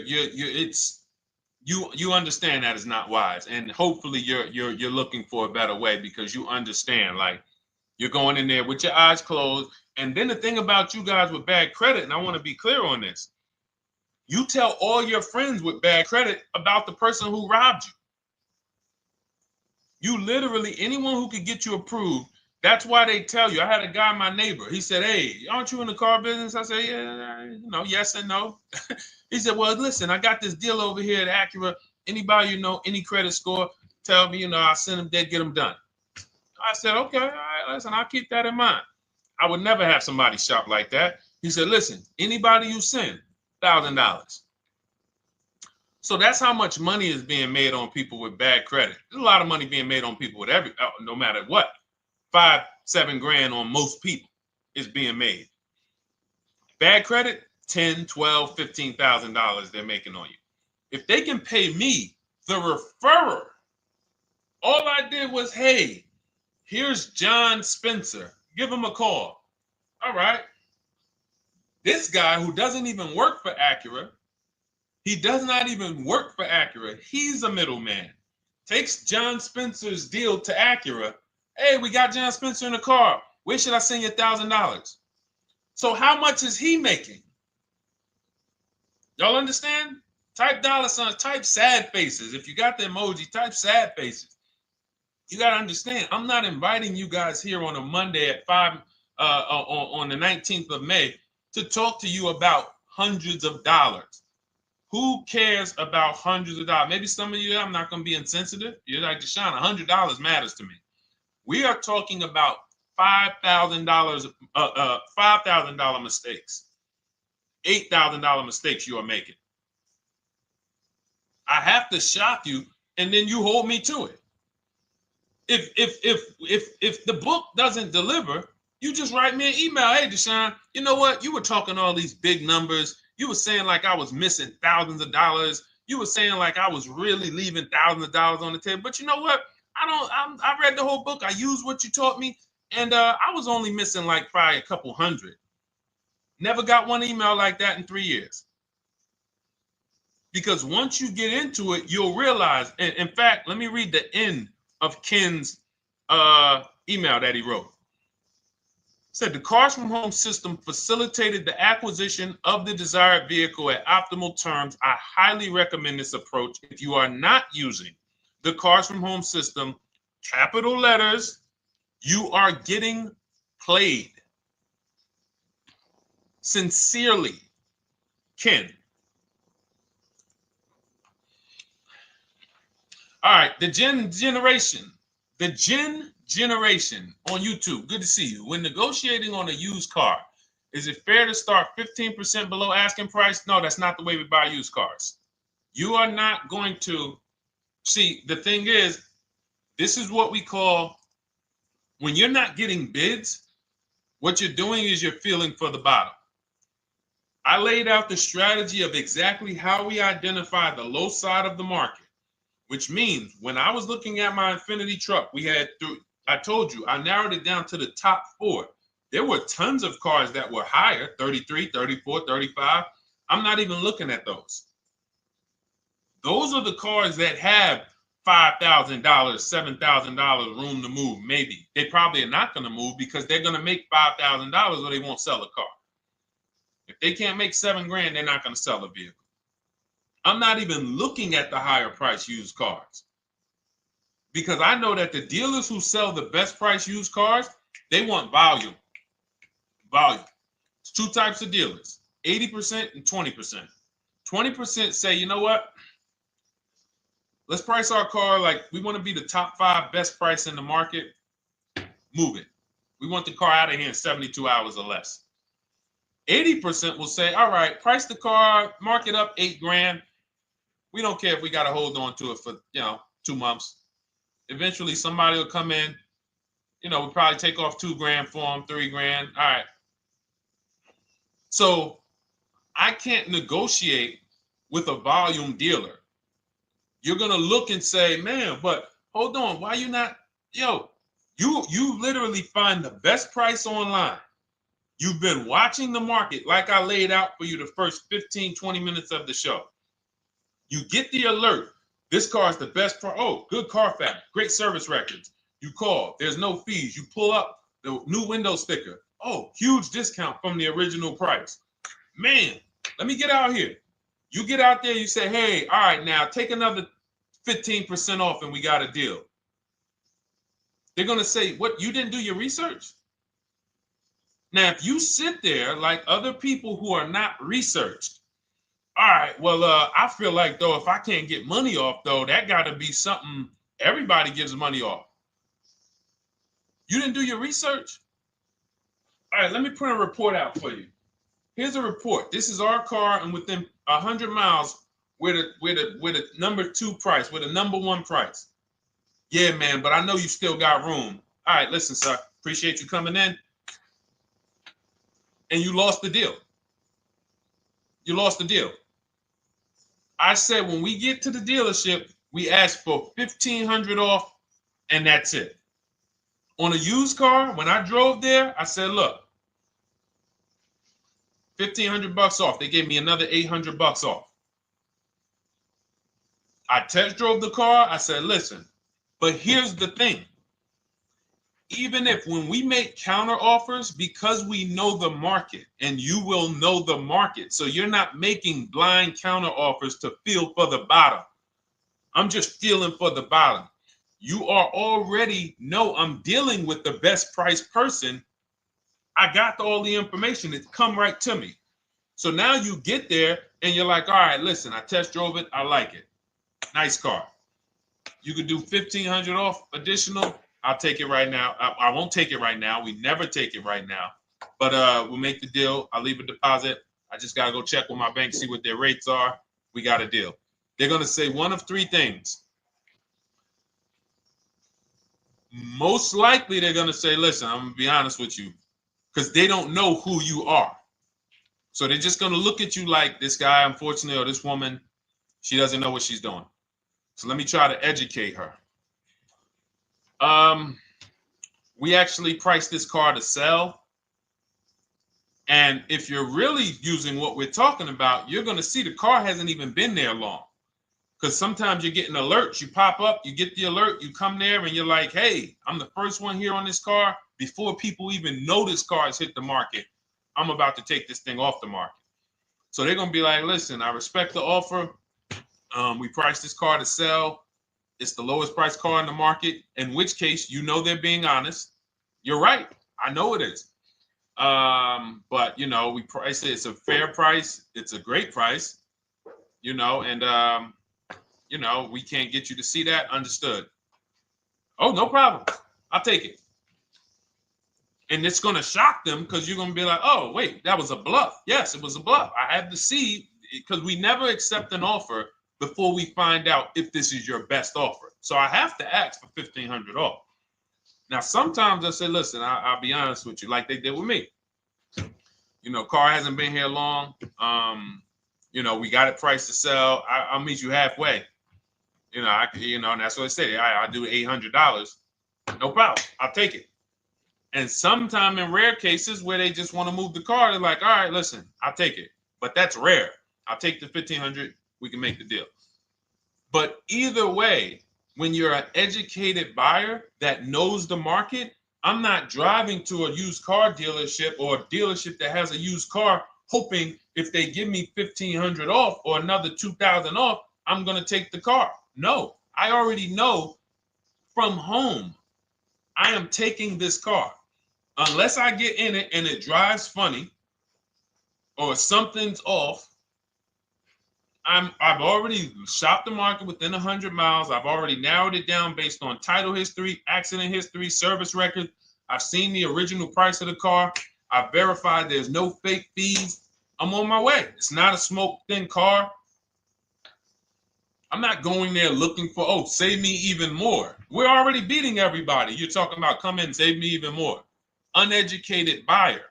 understand that is not wise. And hopefully you're looking for a better way, because you understand, like, you're going in there with your eyes closed. And then the thing about you guys with bad credit, and I want to be clear on this, you tell all your friends with bad credit about the person who robbed you. You literally, anyone who could get you approved, that's why they tell you. I had a guy, my neighbor, he said, hey, aren't you in the car business? I said, yeah, yes and no. He said, well, listen, I got this deal over here at Acura. Anybody you know, any credit score, tell me, I'll send them there, get them done. I said, okay, all right, listen, I'll keep that in mind. I would never have somebody shop like that. He said, listen, anybody you send, $1,000. So that's how much money is being made on people with bad credit. There's a lot of money being made on people with no matter what. 5-7 grand on most people is being made. Bad credit, $10,000, $12,000, $15,000 they're making on you. If they can pay me, the referrer, all I did was, hey, here's John Spencer. Give him a call. All right. This guy who doesn't even work for Acura, he does not even work for Acura. He's a middleman. Takes John Spencer's deal to Acura. Hey, we got John Spencer in the car. Where should I send you $1,000? So how much is he making? Y'all understand? Type dollar signs, type sad faces. If you got the emoji, type sad faces. You got to understand, I'm not inviting you guys here on a Monday at 5 on the 19th of May to talk to you about hundreds of dollars. Who cares about hundreds of dollars? Maybe some of you, I'm not going to be insensitive. You're like, Deshone, $100 matters to me. We are talking about $5,000 mistakes, $8,000 mistakes you are making. I have to shock you, and then you hold me to it. If the book doesn't deliver, you just write me an email. Hey, Deshone, you know what? You were talking all these big numbers. You were saying like I was missing thousands of dollars. You were saying like I was really leaving thousands of dollars on the table. But you know what? I read the whole book. I used what you taught me. And I was only missing like probably a couple hundred. Never got one email like that in 3 years. Because once you get into it, you'll realize. And in fact, let me read the end of Ken's email that he wrote. Said the Cars from Home system facilitated the acquisition of the desired vehicle at optimal terms. I highly recommend this approach. If you are not using the Cars from Home system, capital letters, you are getting played. Sincerely, Ken. All right, the Gen Generation on YouTube. Good to see you. When negotiating on a used car, is it fair to start 15% below asking price? No, that's not the way we buy used cars. You are not going to see. The thing is, this is what we call, when you're not getting bids, what you're doing is you're feeling for the bottom. I laid out the strategy of exactly how we identify the low side of the market, which means when I was looking at my Infinity truck, I told you, I narrowed it down to the top 4. There were tons of cars that were higher, 33, 34, 35. I'm not even looking at those. Those are the cars that have $5,000, $7,000 room to move. Maybe they probably are not going to move because they're going to make $5,000 or they won't sell a car. If they can't make $7,000, they're not going to sell a vehicle. I'm not even looking at the higher price used cars because I know that the dealers who sell the best price used cars, they want volume. Volume. It's 2 types of dealers, 80% and 20%. 20% say, you know what? Let's price our car like we want to be the top 5 best price in the market. Move it. We want the car out of here in 72 hours or less. 80% will say, all right, price the car, mark it up $8,000. We don't care if we got to hold on to it for, 2 months. Eventually somebody will come in, we'll probably take off $2,000 for them, $3,000. All right. So I can't negotiate with a volume dealer. You're going to look and say, man, but hold on, why you not, you literally find the best price online. You've been watching the market like I laid out for you the first 15, 20 minutes of the show. You get the alert. This car is the best price. Oh, good Carfax, great service records. You call, there's no fees. You pull up the new window sticker. Oh, huge discount from the original price. Man, let me get out here. You get out there, you say, hey, all right, now take another 15% off and we got a deal. They're going to say, what, you didn't do your research? Now, if you sit there like other people who are not researched, all right, well, I feel like, though, if I can't get money off, though, that got to be something everybody gives money off. You didn't do your research? All right, let me print a report out for you. Here's a report. This is our car, and within 100 miles, we're the number 2 price, we're the number 1 price. Yeah, man, but I know you still got room. All right, listen, sir, appreciate you coming in. And you lost the deal. You lost the deal. I said when we get to the dealership, we ask for $1,500 off, and that's it. On a used car, when I drove there, I said, look, $1,500 off. They gave me another $800 off. I test drove the car. I said, listen, but here's the thing. Even if when we make counter offers, because we know the market, and you will know the market, so you're not making blind counter offers to feel for the bottom. I'm just feeling for the bottom. You are already know I'm dealing with the best price person. I got all the information. It's come right to me. So now you get there and you're like, all right, listen, I test drove it. I like it. Nice car. You could do $1,500 off additional. I'll take it right now. I won't take it right now. We never take it right now. But we'll make the deal. I'll leave a deposit. I just got to go check with my bank, see what their rates are. We got a deal. They're going to say one of 3 things. Most likely they're going to say, listen, I'm going to be honest with you, because they don't know who you are. So they're just going to look at you like this guy, unfortunately, or this woman, she doesn't know what she's doing. So let me try to educate her. We actually priced this car to sell. And if you're really using what we're talking about, you're going to see the car hasn't even been there long. Because sometimes you're getting alerts. You pop up, you get the alert, you come there and you're like, hey, I'm the first one here on this car. Before people even know this car has hit the market, I'm about to take this thing off the market. So they're going to be like, listen, I respect the offer. We priced this car to sell. It's the lowest price car in the market, in which case, they're being honest. You're right. I know it is. But, we price it. It's a fair price. It's a great price, and, you know, we can't get you to see that. Understood. Oh, no problem. I'll take it. And it's going to shock them because you're going to be like, oh, wait, that was a bluff. Yes, it was a bluff. I had to see, because we never accept an offer before we find out if this is your best offer. So I have to ask for $1,500 off. Now, sometimes I say, listen, I'll be honest with you, like they did with me. You know, car hasn't been here long. You know, we got it priced to sell. I'll meet you halfway. You know, and that's what I say. I'll do $800. No problem. I'll take it. And sometime in rare cases where they just want to move the car, they're like, all right, listen, I'll take it. But that's rare. I'll take the $1,500. We can make the deal. But either way, when you're an educated buyer that knows the market, I'm not driving to a used car dealership or a dealership that has a used car hoping if they give me $1,500 off or another $2,000 off, I'm going to take the car. No, I already know from home I am taking this car. Unless I get in it and it drives funny or something's off, I've already shopped the market within 100 miles. I've already narrowed it down based on title history, accident history, service record. I've seen the original price of the car. I've verified there's no fake fees. I'm on my way. It's not a smoke thin car. I'm not going there looking for, oh, save me even more. We're already beating everybody. You're talking about come in, save me even more. Uneducated buyer.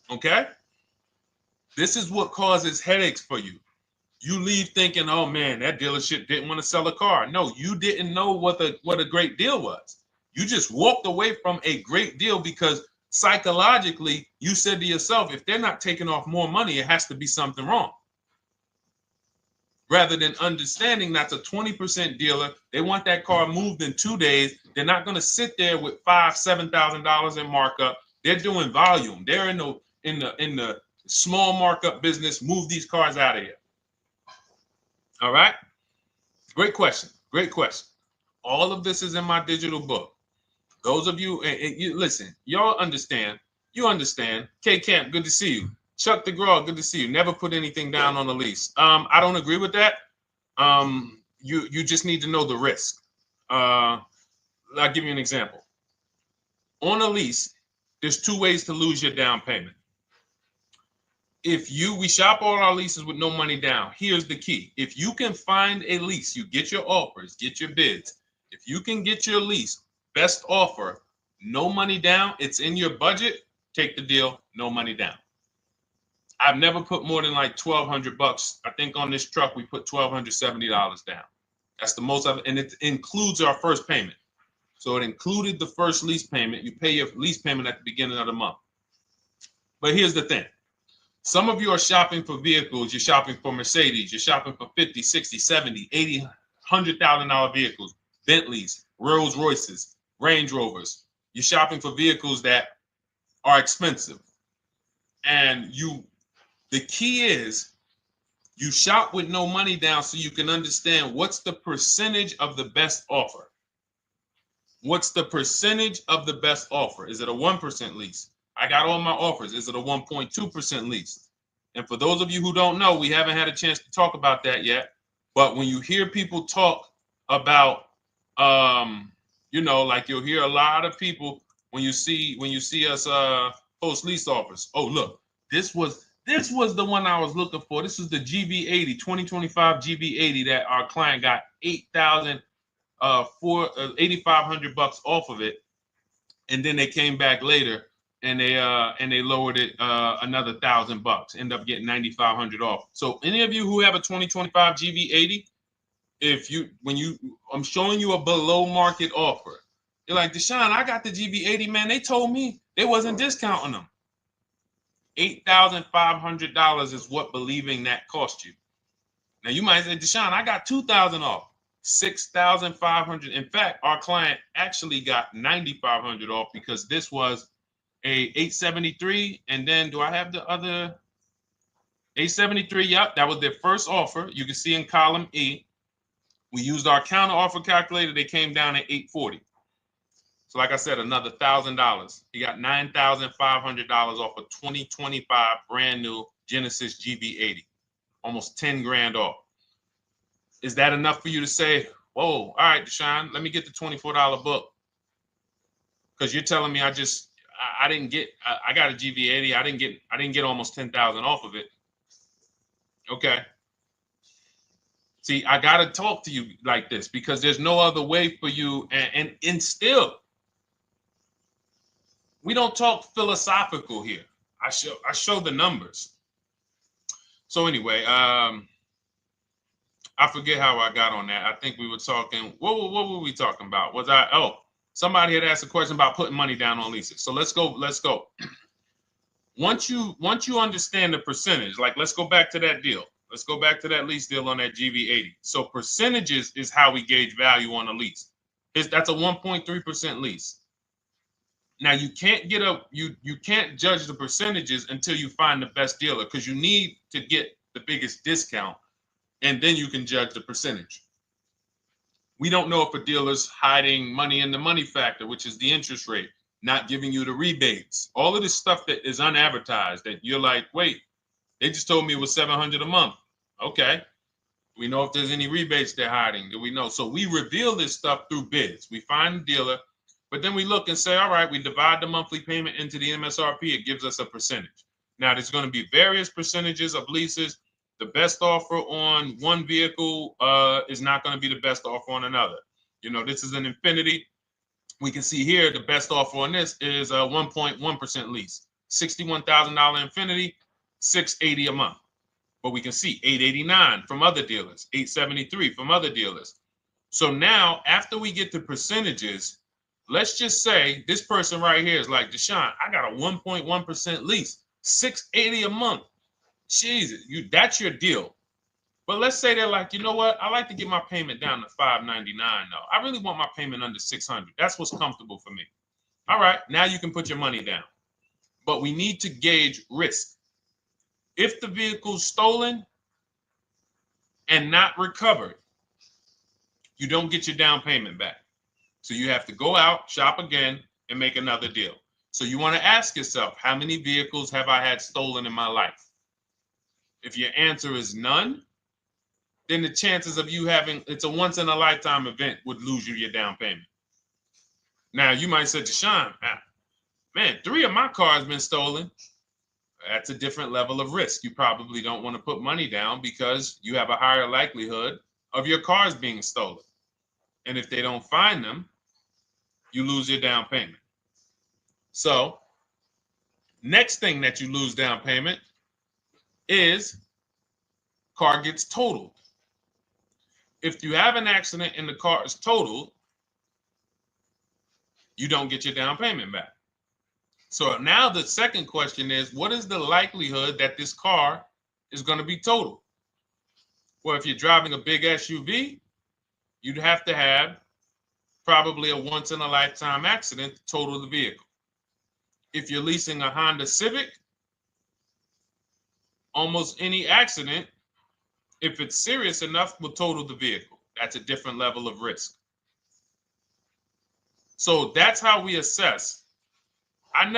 Okay? This is what causes headaches for you. You leave thinking, oh man, that dealership didn't want to sell a car. No, you didn't know what a great deal was. You just walked away from a great deal because psychologically you said to yourself, if they're not taking off more money, it has to be something wrong. Rather than understanding that's a 20% dealer, they want that car moved in 2 days. They're not going to sit there with $5,000, $7,000 in markup. They're doing volume. They're in the small markup business. Move these cars out of here. All right. Great question. Great question. All of this is in my digital book. Those of you, and you listen, y'all understand. You understand. K Camp, good to see you. Chuck DeGraw, good to see you. Never put anything down on the lease. I don't agree with that. You just need to know the risk. I'll give you an example. On a lease, there's 2 ways to lose your down payment. We shop all our leases with no money down. Here's the key. If you can find a lease, you get your offers, get your bids. If you can get your lease, best offer, no money down, it's in your budget, take the deal, no money down. I've never put more than like $1,200. I think on this truck, we put $1,270 down. That's the most of it. And it includes our first payment. So it included the first lease payment. You pay your lease payment at the beginning of the month. But here's the thing. Some of you are shopping for vehicles. You're shopping for Mercedes. You're shopping for 50, 60, 70, 80, $100,000 vehicles, Bentleys, Rolls Royces, Range Rovers. You're shopping for vehicles that are expensive. And the key is you shop with no money down so you can understand what's the percentage of the best offer. What's the percentage of the best offer? Is it a 1% lease? I got all my offers. Is it a 1.2% lease? And for those of you who don't know, we haven't had a chance to talk about that yet. But when you hear people talk about, like you'll hear a lot of people when you see us post lease offers. Oh, look, this was the one I was looking for. This is the GV80, 2025 GV80 that our client got $8,500 off of it, and then they came back later and they lowered it another $1,000. End up getting $9,500 off. So any of you who have a 2025 GV80, I'm showing you a below market offer. You're like, Deshone, I got the GV80, man. They told me they wasn't discounting them. $8,500 is what believing that cost you. Now you might say, Deshone, I got $2,000 off. $6,500. In fact, our client actually got $9,500 off because this was a 873. And then do I have the other 873? Yep, that was their first offer. You can see in column E. We used our counter offer calculator. They came down at 840. So like I said, another $1,000. He got $9,500 off a 2025 brand new Genesis GV80. almost 10 grand off. Is that enough for you to say, whoa, all right, Deshone, let me get the $24 book? Because you're telling me I didn't get, I got a GV80. I didn't get almost 10,000 off of it. Okay. See, I got to talk to you like this because there's no other way for you. And still, we don't talk philosophical here. I show the numbers. So anyway, I forget how I got on that. I think we were talking, what were we talking about? Somebody had asked a question about putting money down on leases. So let's go. Once you understand the percentage, like let's go back to that deal. Let's go back to that lease deal on that GV80. So percentages is how we gauge value on a lease. That's a 1.3% lease. Now you can't you can't judge the percentages until you find the best dealer, because you need to get the biggest discount, and then you can judge the percentage. We don't know if a dealer's hiding money in the money factor, which is the interest rate, not giving you the rebates, all of this stuff that is unadvertised that you're like, wait, they just told me it was $700 a month. Okay. We know if there's any rebates they're hiding. Do we know? So we reveal this stuff through bids. We find the dealer, but then we look and say, all right, we divide the monthly payment into the MSRP. It gives us a percentage. Now, there's going to be various percentages of leases. The best offer on one vehicle is not going to be the best offer on another. You know, this is an Infinity. We can see here the best offer on this is a 1.1% lease. $61,000 Infinity, $680 a month. But we can see $889 from other dealers, $873 from other dealers. So now, after we get the percentages, let's just say this person right here is like, Deshone, I got a 1.1% lease, $680 a month. Jesus, that's your deal. But let's say they're like, you know what? I like to get my payment down to $599 though. I really want my payment under $600. That's what's comfortable for me. All right, now you can put your money down. But we need to gauge risk. If the vehicle's stolen and not recovered, you don't get your down payment back. So you have to go out, shop again, and make another deal. So you want to ask yourself, how many vehicles have I had stolen in my life? If your answer is none, then the chances of you having, it's a once in a lifetime event, would lose you your down payment. Now you might say, Deshone, man, 3 of my cars been stolen. That's a different level of risk. You probably don't want to put money down because you have a higher likelihood of your cars being stolen. And if they don't find them, you lose your down payment. So next thing that you lose down payment is car gets totaled. If you have an accident and the car is totaled, you don't get your down payment back. So now the second question is, what is the likelihood that this car is going to be totaled? Well, if you're driving a big SUV, you'd have to have probably a once in a lifetime accident to total the vehicle. If you're leasing a Honda Civic, almost any accident, if it's serious enough, will total the vehicle. That's a different level of risk. So that's how we assess. I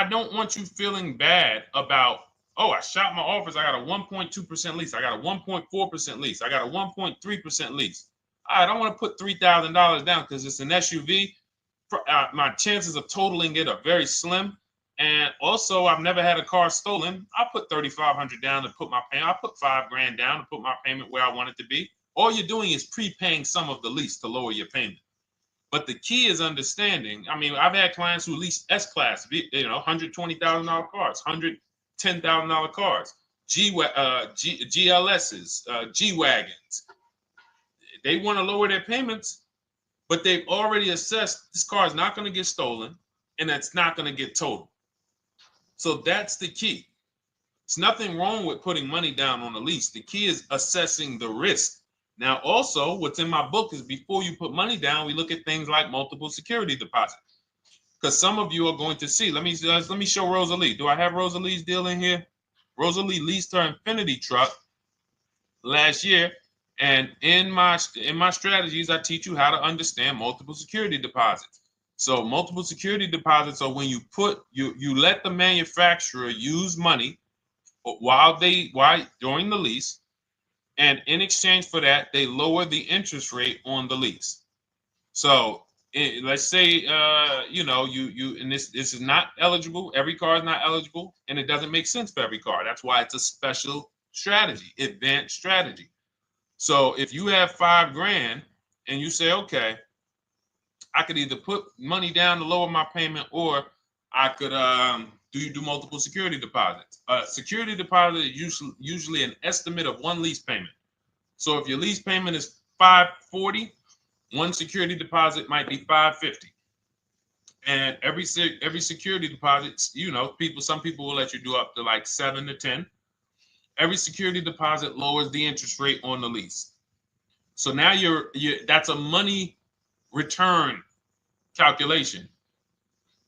don't want you feeling bad about, oh, I shot my office. I got a 1.2% lease. I got a 1.4% lease. I got a 1.3% lease. I don't want to put $3,000 down because it's an SUV. My chances of totaling it are very slim. And also, I've never had a car stolen. I put $3,500 down to put my payment. I put $5,000 down to put my payment where I want it to be. All you're doing is prepaying some of the lease to lower your payment. But the key is understanding. I mean, I've had clients who lease S-Class, $120,000 cars, $110,000 cars, GLSs, G-Wagons. They want to lower their payments, but they've already assessed this car is not going to get stolen and it's not going to get totaled. So that's the key. There's nothing wrong with putting money down on a lease. The key is assessing the risk. Now, also, what's in my book is before you put money down, we look at things like multiple security deposits. Because some of you are going to see, let me show Rosalie. Do I have Rosalie's deal in here? Rosalie leased her Infinity truck last year. And in my strategies, I teach you how to understand multiple security deposits. So multiple security deposits are when you let the manufacturer use money during the lease And in exchange for that, they lower the interest rate on the lease. So let's say, and this is not eligible. Every car is not eligible, and it doesn't make sense for every car. That's why it's a special strategy, advanced strategy. So if you have $5,000 and you say, okay, I could either put money down to lower my payment, or I could do multiple security deposits. Security deposit is usually an estimate of one lease payment. So if your lease payment is $540, one security deposit might be $550. And every security deposit, some people will let you do up to like 7 to 10. Every security deposit lowers the interest rate on the lease. So now that's a money return calculation.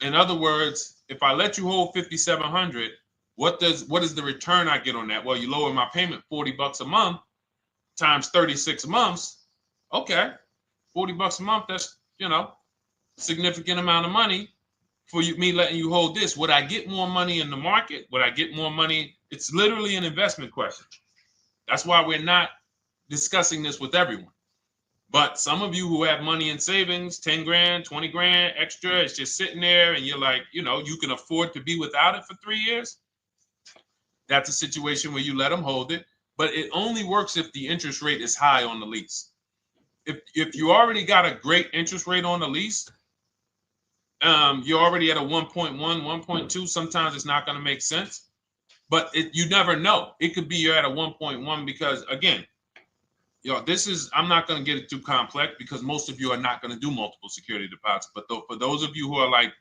In other words, if I let you hold $5,700, what is the return I get on that? Well, you lower my payment $40 a month times 36 months. Okay, $40 a month. That's significant amount of money for me letting you hold this. Would I get more money in the market? Would I get more money? It's literally an investment question. That's why we're not discussing this with everyone. But some of you who have money in savings, 10 grand, 20 grand extra, it's just sitting there, and you're like, you can afford to be without it for 3 years. That's a situation where you let them hold it, but it only works if the interest rate is high on the lease. If you already got a great interest rate on the lease, you're already at a 1.1, 1.2. Sometimes it's not going to make sense, but you never know. It could be you're at a 1.1 because, again, I'm not going to get it too complex because most of you are not going to do multiple security deposits. But for those of you who are like,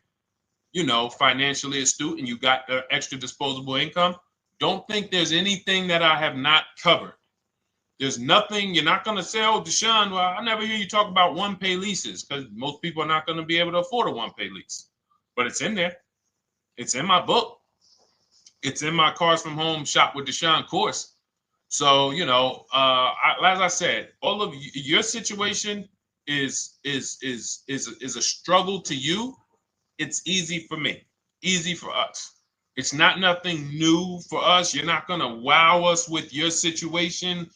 financially astute and you got extra disposable income, don't think there's anything that I have not covered. There's nothing. You're not going to say, oh, Deshone, well, I never hear you talk about one-pay leases, because most people are not going to be able to afford a one-pay lease. But it's in there. It's in my book. It's in my Cars from Home Shop with Deshone course. So, as I said, all of your situation is a struggle to you. It's easy for me, easy for us. It's nothing new for us. You're not going to wow us with your situation.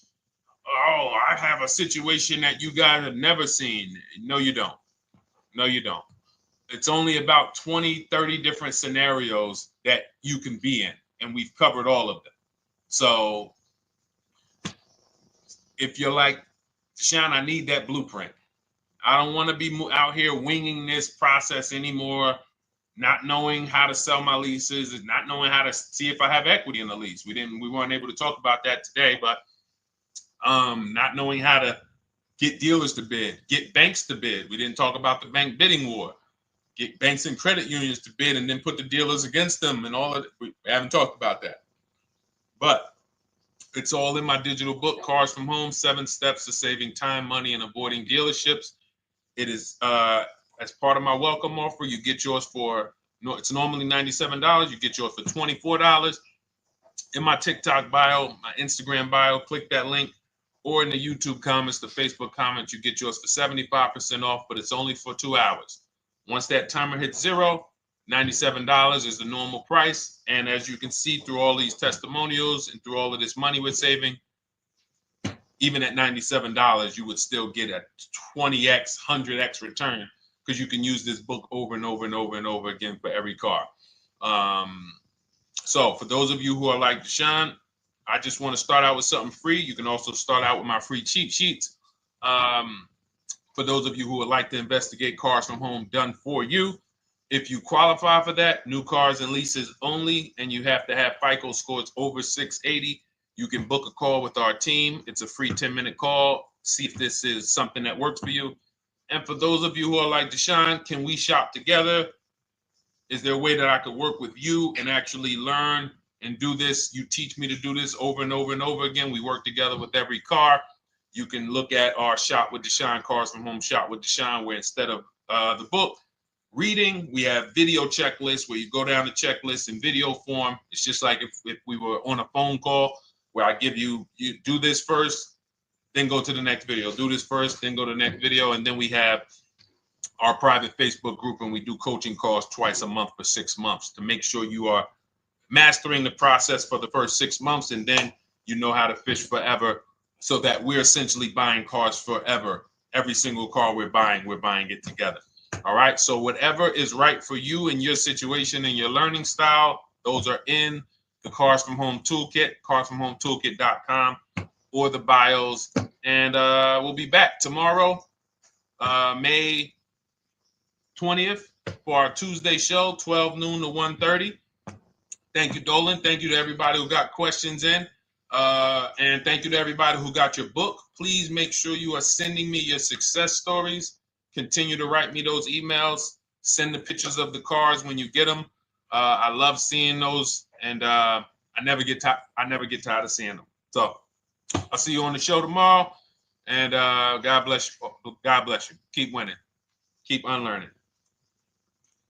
Oh, I have a situation that you guys have never seen. No, you don't. No, you don't. It's only about 20, 30 different scenarios that you can be in, and we've covered all of them. So if you're like, Deshone, I need that blueprint. I don't want to be out here winging this process anymore, not knowing how to sell my leases and not knowing how to see if I have equity in the lease. We weren't able to talk about that today, but not knowing how to get dealers to bid, get banks to bid. We didn't talk about the bank bidding war. Get banks and credit unions to bid and then put the dealers against them and all of it. We haven't talked about that. But it's all in my digital book, Cars from Home, 7 Steps to Saving Time, Money, and Avoiding Dealerships. It is as part of my welcome offer. You get yours it's normally $97. You get yours for $24. In my TikTok bio, my Instagram bio, click that link, or in the YouTube comments, the Facebook comments, you get yours for 75% off, but it's only for 2 hours. Once that timer hits 0, $97 is the normal price. And as you can see through all these testimonials and through all of this money we're saving, even at $97, you would still get a 20x, 100x return, because you can use this book over and over and over and over again for every car. So for those of you who are like, Deshone, I just want to start out with something free. You can also start out with my free cheat sheets. For those of you who would like to investigate Cars from Home done for you, if you qualify for that, new cars and leases only, and you have to have FICO scores over 680, you can book a call with our team. It's a free 10-minute call. See if this is something that works for you. And for those of you who are like, Deshone, can we shop together? Is there a way that I could work with you and actually learn and do this? You teach me to do this over and over and over again. We work together with every car. You can look at our Shop with Deshone, Cars from Home Shop with Deshone, where instead of the book reading, we have video checklists where you go down the checklist in video form. It's just like if we were on a phone call, where I give you do this first, then go to the next video. Do this first, then go to the next video. And then we have our private Facebook group, and we do coaching calls twice a month for 6 months to make sure you are mastering the process for the first 6 months, and then you know how to fish forever so that we're essentially buying cars forever. Every single car we're buying it together. All right. So whatever is right for you and your situation and your learning style, those are in the Cars from Home Toolkit, carsfromhometoolkit.com, or the bios. And we'll be back tomorrow, May 20th, for our Tuesday show, 12 noon to 1:30. Thank you, Dolan. Thank you to everybody who got questions in. And thank you to everybody who got your book. Please make sure you are sending me your success stories. Continue to write me those emails. Send the pictures of the cars when you get them. I love seeing those, and I never get tired of seeing them. So I'll see you on the show tomorrow. And God bless you. God bless you. Keep winning. Keep unlearning.